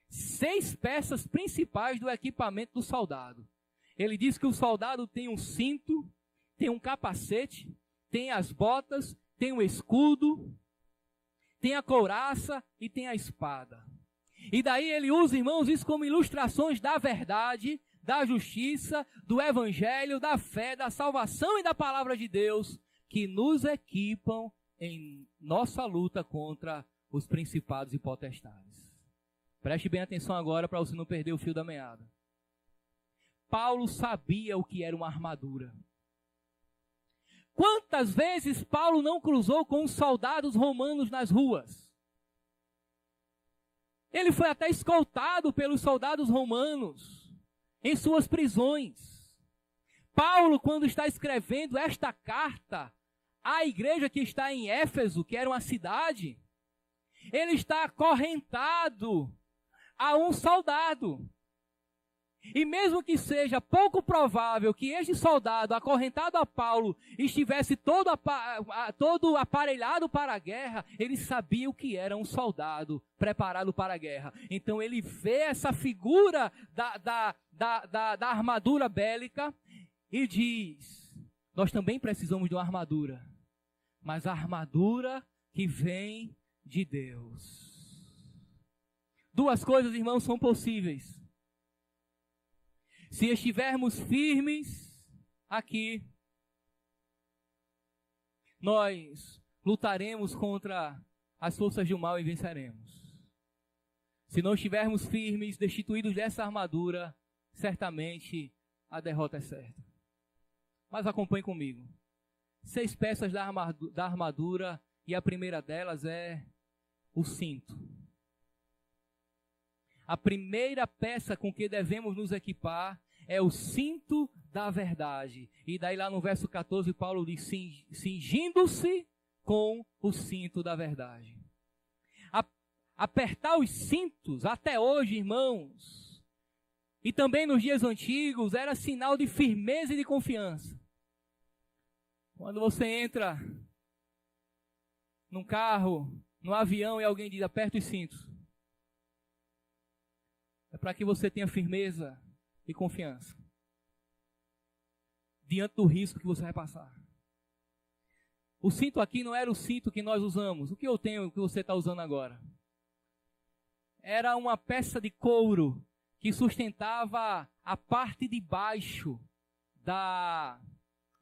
6 peças principais do equipamento do soldado. Ele diz que o soldado tem um cinto, tem um capacete, tem as botas, tem o escudo, tem a couraça e tem a espada. E daí ele usa, irmãos, isso como ilustrações da verdade, da justiça, do evangelho, da fé, da salvação e da palavra de Deus, que nos equipam em nossa luta contra os principados e potestades. Preste bem atenção agora para você não perder o fio da meada. Paulo sabia o que era uma armadura. Quantas vezes Paulo não cruzou com os soldados romanos nas ruas? Ele foi até escoltado pelos soldados romanos em suas prisões. Paulo, quando está escrevendo esta carta à igreja que está em Éfeso, que era uma cidade, ele está acorrentado a um soldado. E mesmo que seja pouco provável que este soldado acorrentado a Paulo estivesse todo aparelhado para a guerra, ele sabia o que era um soldado preparado para a guerra. Então ele vê essa figura da armadura bélica e diz, nós também precisamos de uma armadura. Mas a armadura que vem de Deus. Duas coisas, irmãos, são possíveis. Se estivermos firmes aqui, nós lutaremos contra as forças do mal e venceremos. Se não estivermos firmes, destituídos dessa armadura, certamente a derrota é certa. Mas acompanhe comigo. 6 peças da armadura, e a primeira delas é o cinto. A primeira peça com que devemos nos equipar é o cinto da verdade. E daí lá no verso 14, Paulo diz, cingindo-se com o cinto da verdade. Apertar os cintos, até hoje, irmãos, e também nos dias antigos, era sinal de firmeza e de confiança. Quando você entra num carro, num avião, e alguém diz, aperta os cintos, é para que você tenha firmeza e confiança diante do risco que você vai passar. O cinto aqui não era o cinto que nós usamos. O que eu tenho, o que você está usando agora? Era uma peça de couro que sustentava a parte de baixo da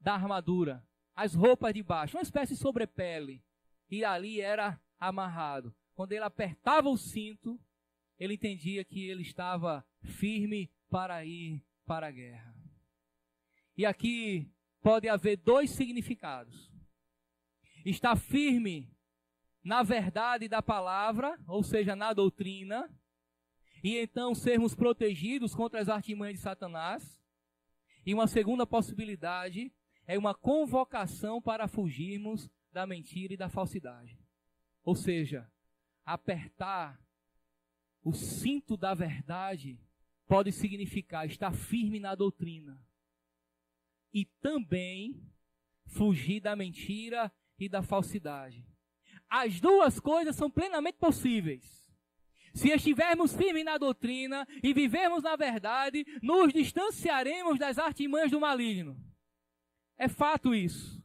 armadura. As roupas de baixo, uma espécie de sobrepele. E ali era amarrado. Quando ele apertava o cinto, ele entendia que ele estava firme para ir para a guerra. E aqui pode haver 2 significados. Estar firme na verdade da palavra, ou seja, na doutrina, e então sermos protegidos contra as artimanhas de Satanás. E uma segunda possibilidade é uma convocação para fugirmos da mentira e da falsidade. Ou seja, apertar o cinto da verdade pode significar estar firme na doutrina e também fugir da mentira e da falsidade. As duas coisas são plenamente possíveis. Se estivermos firmes na doutrina e vivermos na verdade, nos distanciaremos das artimanhas do maligno. É fato isso.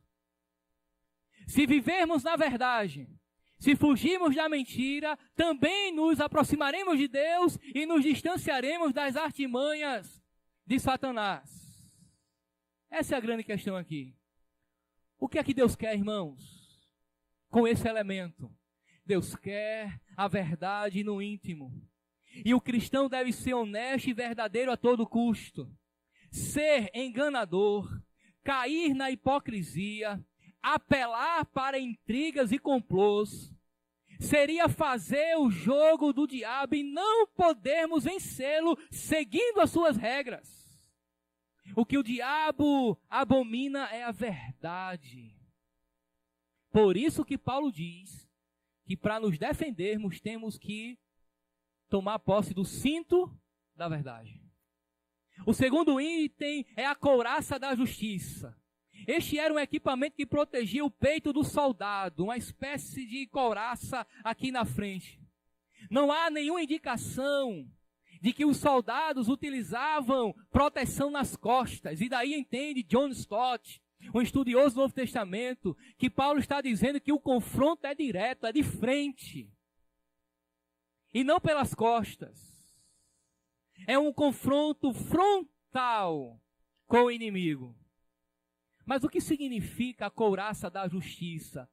Se vivermos na verdade, se fugirmos da mentira, também nos aproximaremos de Deus e nos distanciaremos das artimanhas de Satanás. Essa é a grande questão aqui. O que é que Deus quer, irmãos, com esse elemento? Deus quer a verdade no íntimo. E o cristão deve ser honesto e verdadeiro a todo custo. Ser enganador, cair na hipocrisia, apelar para intrigas e complôs, seria fazer o jogo do diabo e não podermos vencê-lo seguindo as suas regras. O que o diabo abomina é a verdade. Por isso que Paulo diz que para nos defendermos temos que tomar posse do cinto da verdade. O segundo item é a couraça da justiça. Este era um equipamento que protegia o peito do soldado, uma espécie de couraça aqui na frente. Não há nenhuma indicação de que os soldados utilizavam proteção nas costas. E daí entende John Stott, um estudioso do Novo Testamento, que Paulo está dizendo que o confronto é direto, é de frente. E não pelas costas. É um confronto frontal com o inimigo. Mas o que significa a couraça da justiça?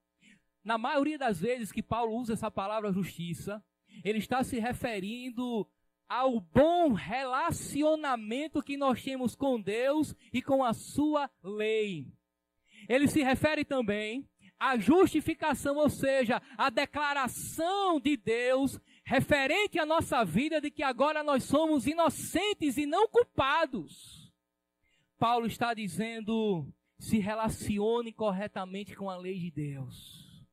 Na maioria das vezes que Paulo usa essa palavra justiça, ele está se referindo ao bom relacionamento que nós temos com Deus e com a sua lei. Ele se refere também à justificação, ou seja, à declaração de Deus referente à nossa vida de que agora nós somos inocentes e não culpados. Paulo está dizendo, se relacione corretamente com a lei de Deus.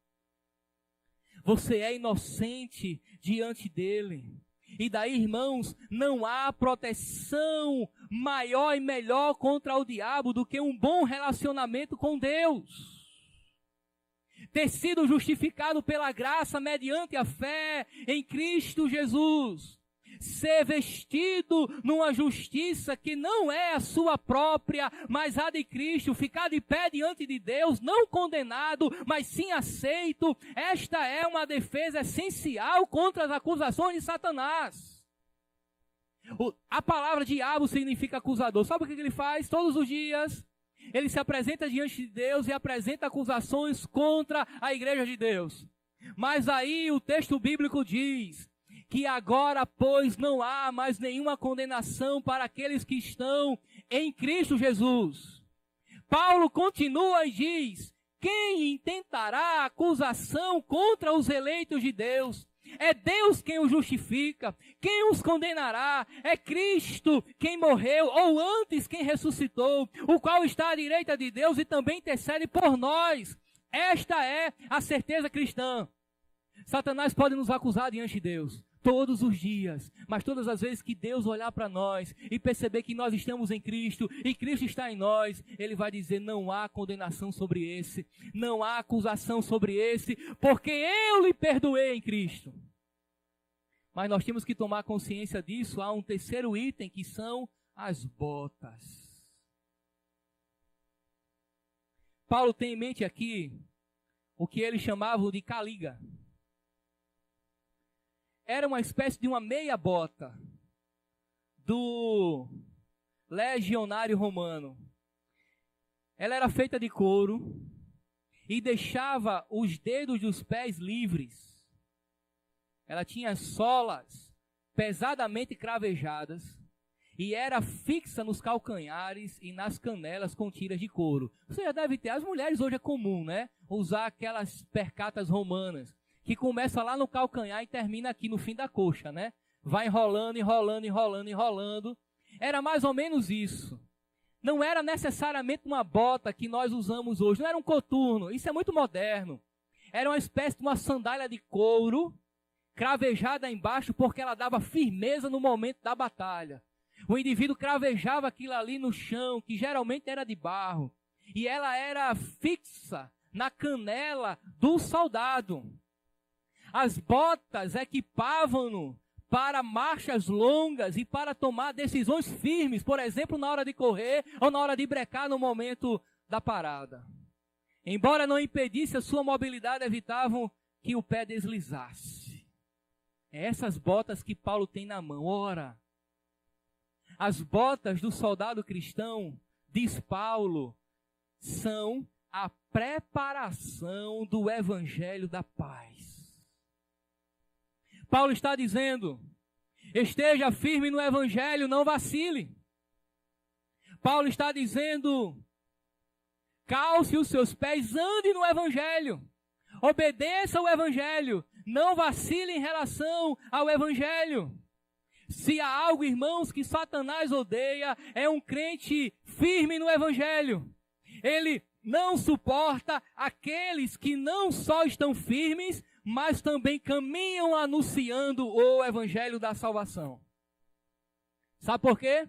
Você é inocente diante dele. E daí, irmãos, não há proteção maior e melhor contra o diabo do que um bom relacionamento com Deus. Ter sido justificado pela graça mediante a fé em Cristo Jesus. ser vestido numa justiça que não é a sua própria, mas a de Cristo, ficar de pé diante de Deus, não condenado, mas sim aceito. Esta é uma defesa essencial contra as acusações de Satanás. A palavra diabo significa acusador. Sabe o que ele faz todos os dias? Ele se apresenta diante de Deus e apresenta acusações contra a igreja de Deus. Mas aí o texto bíblico diz que agora, pois, não há mais nenhuma condenação para aqueles que estão em Cristo Jesus. Paulo continua e diz: quem intentará acusação contra os eleitos de Deus? É Deus quem os justifica. Quem os condenará? É Cristo quem morreu, ou antes quem ressuscitou, o qual está à direita de Deus e também intercede por nós. Esta é a certeza cristã. Satanás pode nos acusar diante de Deus todos os dias, mas todas as vezes que Deus olhar para nós e perceber que nós estamos em Cristo e Cristo está em nós, Ele vai dizer: não há condenação sobre esse, não há acusação sobre esse, porque eu lhe perdoei em Cristo. Mas nós temos que tomar consciência disso. Há um terceiro item, que são as botas. Paulo tem em mente aqui o que eles chamavam de caliga. Era uma espécie de uma meia bota do legionário romano. Ela era feita de couro e deixava os dedos dos pés livres. Ela tinha solas pesadamente cravejadas e era fixa nos calcanhares e nas canelas com tiras de couro. Você já deve ter, as mulheres hoje é comum, né? Usar aquelas percatas romanas, que começa lá no calcanhar e termina aqui no fim da coxa, né? Vai enrolando, enrolando, enrolando, enrolando. Era mais ou menos isso. Não era necessariamente uma bota que nós usamos hoje, não era um coturno, isso é muito moderno. Era uma espécie de uma sandália de couro, cravejada embaixo, porque ela dava firmeza no momento da batalha. O indivíduo cravejava aquilo ali no chão, que geralmente era de barro, e ela era fixa na canela do soldado. As botas equipavam-no para marchas longas e para tomar decisões firmes, por exemplo, na hora de correr ou na hora de brecar no momento da parada. Embora não impedisse a sua mobilidade, evitavam que o pé deslizasse. É essas botas que Paulo tem na mão. Ora, as botas do soldado cristão, diz Paulo, são a preparação do evangelho da paz. Paulo está dizendo: esteja firme no evangelho, não vacile. Paulo está dizendo: calce os seus pés, ande no evangelho, obedeça ao evangelho, não vacile em relação ao evangelho. Se há algo, irmãos, que Satanás odeia, é um crente firme no evangelho. Ele não suporta aqueles que não só estão firmes, mas também caminham anunciando o evangelho da salvação. Sabe por quê?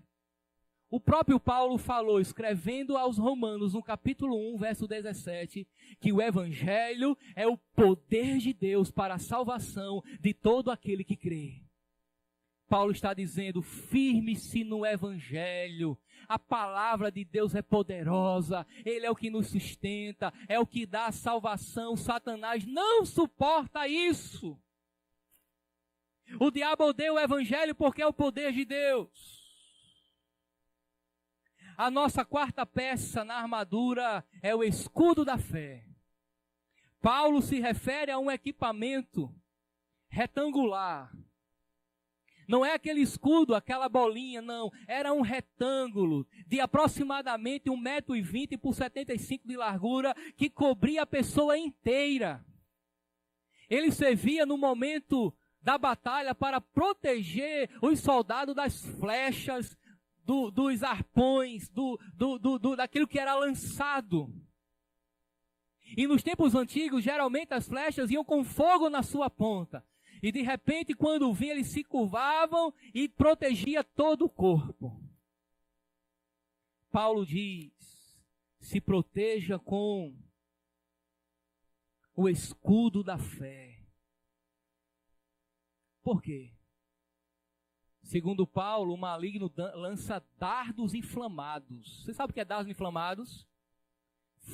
O próprio Paulo falou, escrevendo aos Romanos, no capítulo 1, verso 17, que o evangelho é o poder de Deus para a salvação de todo aquele que crê. Paulo está dizendo: firme-se no evangelho. A palavra de Deus é poderosa, Ele é o que nos sustenta, é o que dá a salvação. Satanás não suporta isso. O diabo odeia o evangelho porque é o poder de Deus. A nossa quarta peça na armadura é o escudo da fé. Paulo se refere a um equipamento retangular. Não é aquele escudo, aquela bolinha, não. Era um retângulo de aproximadamente 1,20 m por 75 de largura, que cobria a pessoa inteira. Ele servia no momento da batalha para proteger os soldados das flechas, dos arpões, daquilo que era lançado. E nos tempos antigos, geralmente as flechas iam com fogo na sua ponta. E de repente, quando vinha, eles se curvavam e protegia todo o corpo. Paulo diz: se proteja com o escudo da fé. Por quê? Segundo Paulo, o maligno lança dardos inflamados. Você sabe o que é dardos inflamados?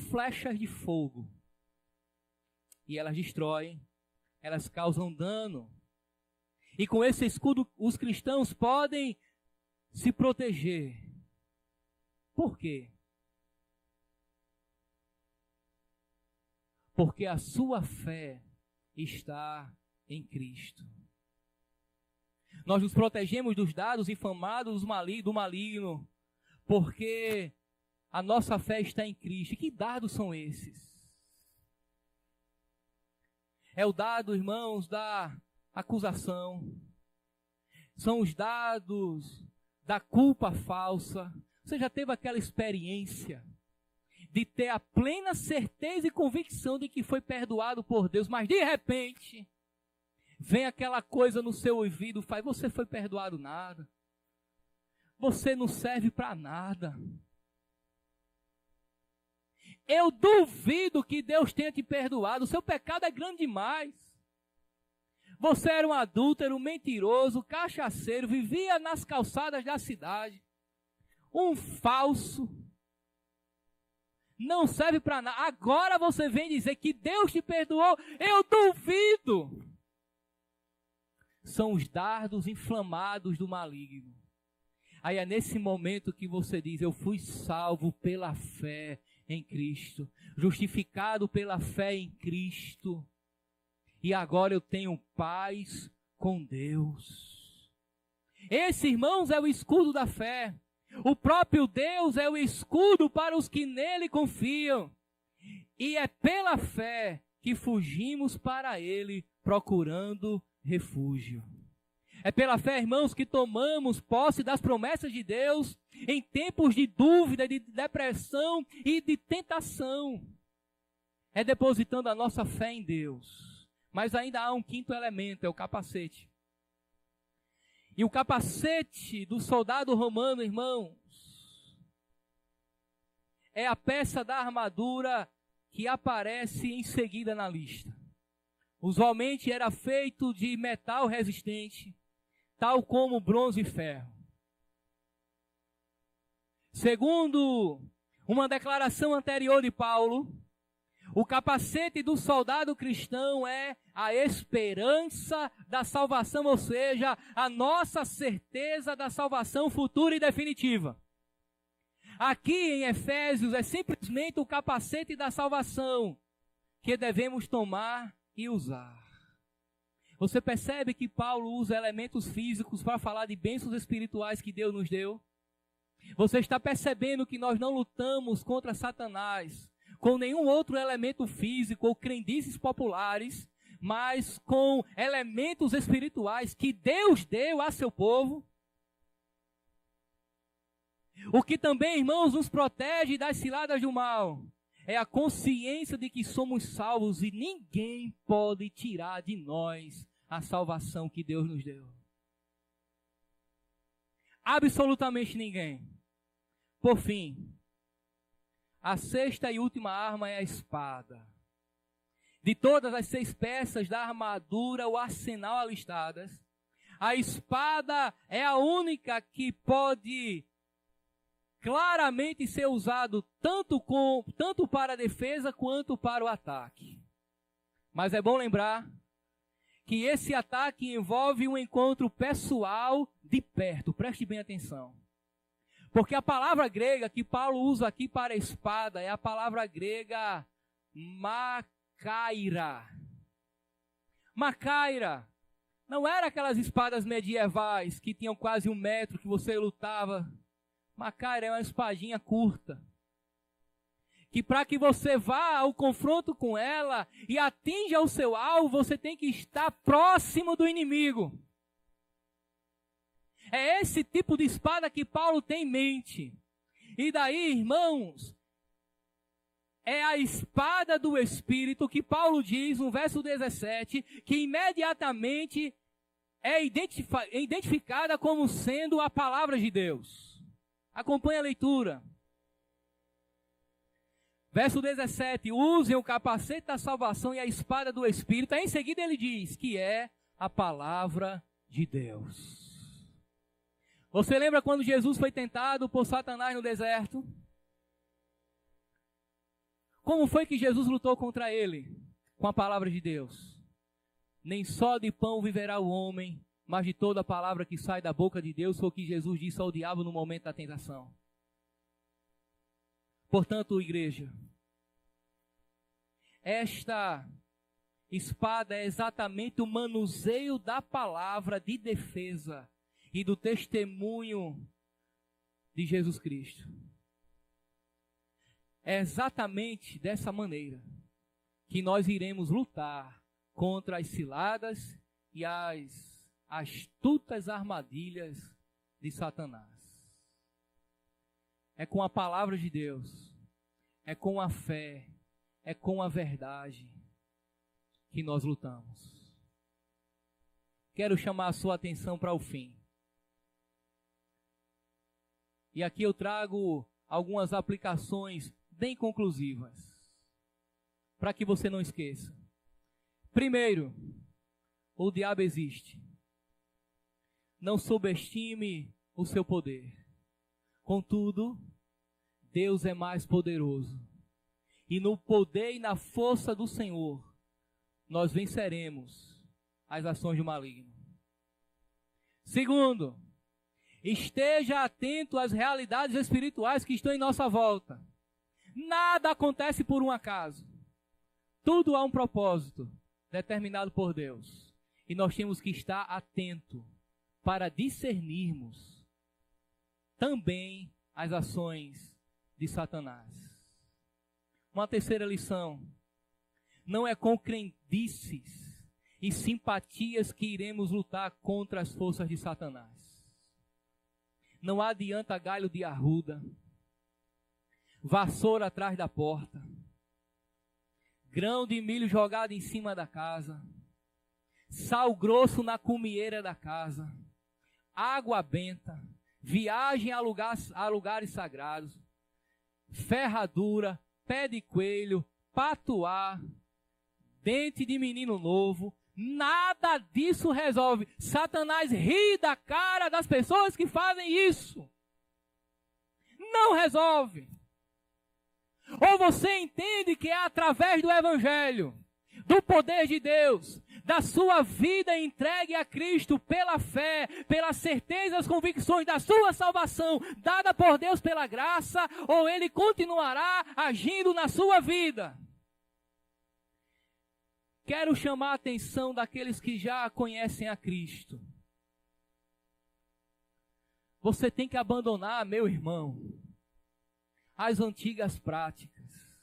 Flechas de fogo. E elas destroem, elas causam dano. E com esse escudo, os cristãos podem se proteger. Por quê? Porque a sua fé está em Cristo. Nós nos protegemos dos dardos inflamados do maligno, porque a nossa fé está em Cristo. E que dardos são esses? É o dado, irmãos, da acusação. São os dados da culpa falsa. Você já teve aquela experiência de ter a plena certeza e convicção de que foi perdoado por Deus, mas de repente vem aquela coisa no seu ouvido, faz, você foi perdoado nada. Você não serve para nada. Eu duvido que Deus tenha te perdoado. O seu pecado é grande demais. Você era um adúltero, mentiroso, cachaceiro, vivia nas calçadas da cidade. Um falso. Não serve para nada. Agora você vem dizer que Deus te perdoou. Eu duvido. São os dardos inflamados do maligno. Aí é nesse momento que você diz, eu fui salvo pela fé em Cristo, justificado pela fé em Cristo, e agora eu tenho paz com Deus. Esse, irmãos, é o escudo da fé. O próprio Deus é o escudo para os que nele confiam, e é pela fé que fugimos para ele, procurando refúgio. É pela fé, irmãos, que tomamos posse das promessas de Deus em tempos de dúvida, de depressão e de tentação. É depositando a nossa fé em Deus. Mas ainda há um quinto elemento, é o capacete. E o capacete do soldado romano, irmãos, é a peça da armadura que aparece em seguida na lista. Usualmente era feito de metal resistente, tal como bronze e ferro. Segundo uma declaração anterior de Paulo, o capacete do soldado cristão é a esperança da salvação, ou seja, a nossa certeza da salvação futura e definitiva. Aqui em Efésios é simplesmente o capacete da salvação que devemos tomar e usar. Você percebe que Paulo usa elementos físicos para falar de bênçãos espirituais que Deus nos deu? Você está percebendo que nós não lutamos contra Satanás com nenhum outro elemento físico ou crendices populares, mas com elementos espirituais que Deus deu a seu povo? O que também, irmãos, nos protege das ciladas do mal é a consciência de que somos salvos e ninguém pode tirar de nós a salvação que Deus nos deu. Absolutamente ninguém. Por fim, a sexta e última arma é a espada. De todas as 6 peças da armadura, o arsenal alistadas, a espada é a única que pode claramente ser usado tanto para a defesa quanto para o ataque. Mas é bom lembrar que esse ataque envolve um encontro pessoal de perto. Preste bem atenção. Porque a palavra grega que Paulo usa aqui para a espada é a palavra grega macaira. Macaira não era aquelas espadas medievais que tinham quase 1 metro que você lutava. Macaira é uma espadinha curta, que para que você vá ao confronto com ela e atinja o seu alvo, você tem que estar próximo do inimigo. É esse tipo de espada que Paulo tem em mente. E daí, irmãos, é a espada do Espírito que Paulo diz no verso 17, que imediatamente é identificada como sendo a palavra de Deus. Acompanhe a leitura. Verso 17, usem o capacete da salvação e a espada do Espírito. Aí em seguida ele diz que é a palavra de Deus. Você lembra quando Jesus foi tentado por Satanás no deserto? Como foi que Jesus lutou contra ele? Com a palavra de Deus. Nem só de pão viverá o homem, mas de toda a palavra que sai da boca de Deus, foi o que Jesus disse ao diabo no momento da tentação. Portanto, igreja, esta espada é exatamente o manuseio da palavra de defesa e do testemunho de Jesus Cristo. É exatamente dessa maneira que nós iremos lutar contra as ciladas e as astutas armadilhas de Satanás. É com a palavra de Deus, é com a fé, é com a verdade que nós lutamos. Quero chamar a sua atenção para o fim. E aqui eu trago algumas aplicações bem conclusivas, para que você não esqueça. Primeiro, o diabo existe. Não subestime o seu poder. Contudo, Deus é mais poderoso. E no poder e na força do Senhor, nós venceremos as ações do maligno. Segundo, esteja atento às realidades espirituais que estão em nossa volta. Nada acontece por um acaso. Tudo há um propósito determinado por Deus. E nós temos que estar atento para discernirmos também as ações de Satanás. Uma terceira lição: não é com crendices e simpatias que iremos lutar contra as forças de Satanás. Não adianta galho de arruda, vassoura atrás da porta, grão de milho jogado em cima da casa, sal grosso na cumieira da casa, água benta, viagem a lugares sagrados, ferradura, pé de coelho, patuá, dente de menino novo. Nada disso resolve. Satanás ri da cara das pessoas que fazem isso. Não resolve. Ou você entende que é através do Evangelho, do poder de Deus, da sua vida entregue a Cristo pela fé, pelas certezas, as convicções da sua salvação, dada por Deus pela graça, ou Ele continuará agindo na sua vida. Quero chamar a atenção daqueles que já conhecem a Cristo. Você tem que abandonar, meu irmão, as antigas práticas,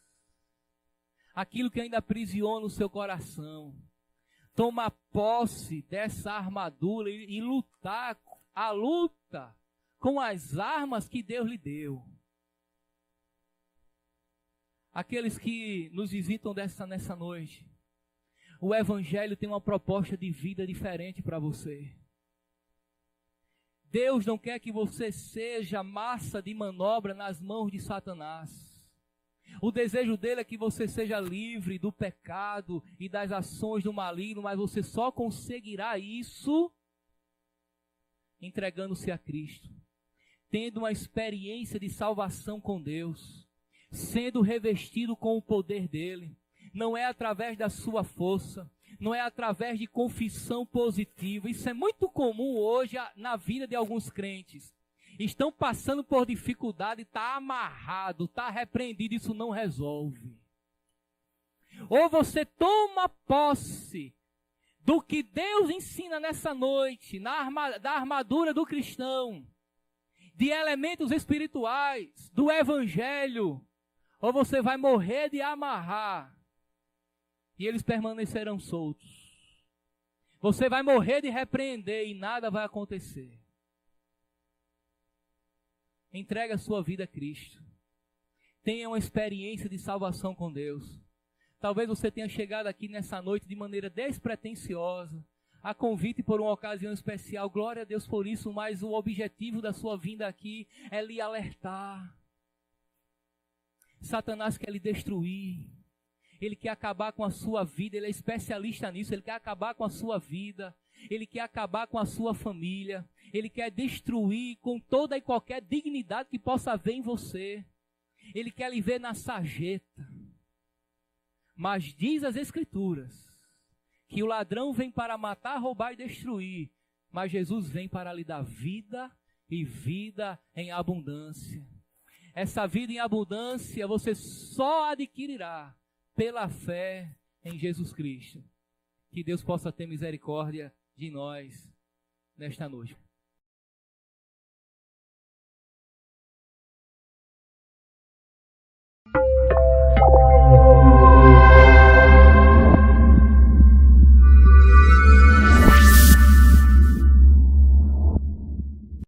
aquilo que ainda aprisiona o seu coração. Toma posse dessa armadura e lutar a luta com as armas que Deus lhe deu. Aqueles que nos visitam nessa noite, o Evangelho tem uma proposta de vida diferente para você. Deus não quer que você seja massa de manobra nas mãos de Satanás. O desejo dele é que você seja livre do pecado e das ações do maligno, mas você só conseguirá isso entregando-se a Cristo, tendo uma experiência de salvação com Deus, sendo revestido com o poder dele. Não é através da sua força, não é através de confissão positiva. Isso é muito comum hoje na vida de alguns crentes. Estão passando por dificuldade, está amarrado, está repreendido, isso não resolve. Ou você toma posse do que Deus ensina nessa noite, da armadura do cristão, de elementos espirituais, do Evangelho, ou você vai morrer de amarrar, e eles permanecerão soltos. Você vai morrer de repreender e nada vai acontecer. Entregue a sua vida a Cristo. Tenha uma experiência de salvação com Deus. Talvez você tenha chegado aqui nessa noite de maneira despretensiosa, a convite por uma ocasião especial. Glória a Deus por isso, mas o objetivo da sua vinda aqui é lhe alertar. Satanás quer lhe destruir. Ele quer acabar com a sua vida, ele é especialista nisso, ele quer acabar com a sua vida, ele quer acabar com a sua família, ele quer destruir com toda e qualquer dignidade que possa haver em você. Ele quer lhe ver na sarjeta. Mas diz as Escrituras que o ladrão vem para matar, roubar e destruir, mas Jesus vem para lhe dar vida e vida em abundância. Essa vida em abundância você só adquirirá pela fé em Jesus Cristo. Que Deus possa ter misericórdia de nós nesta noite.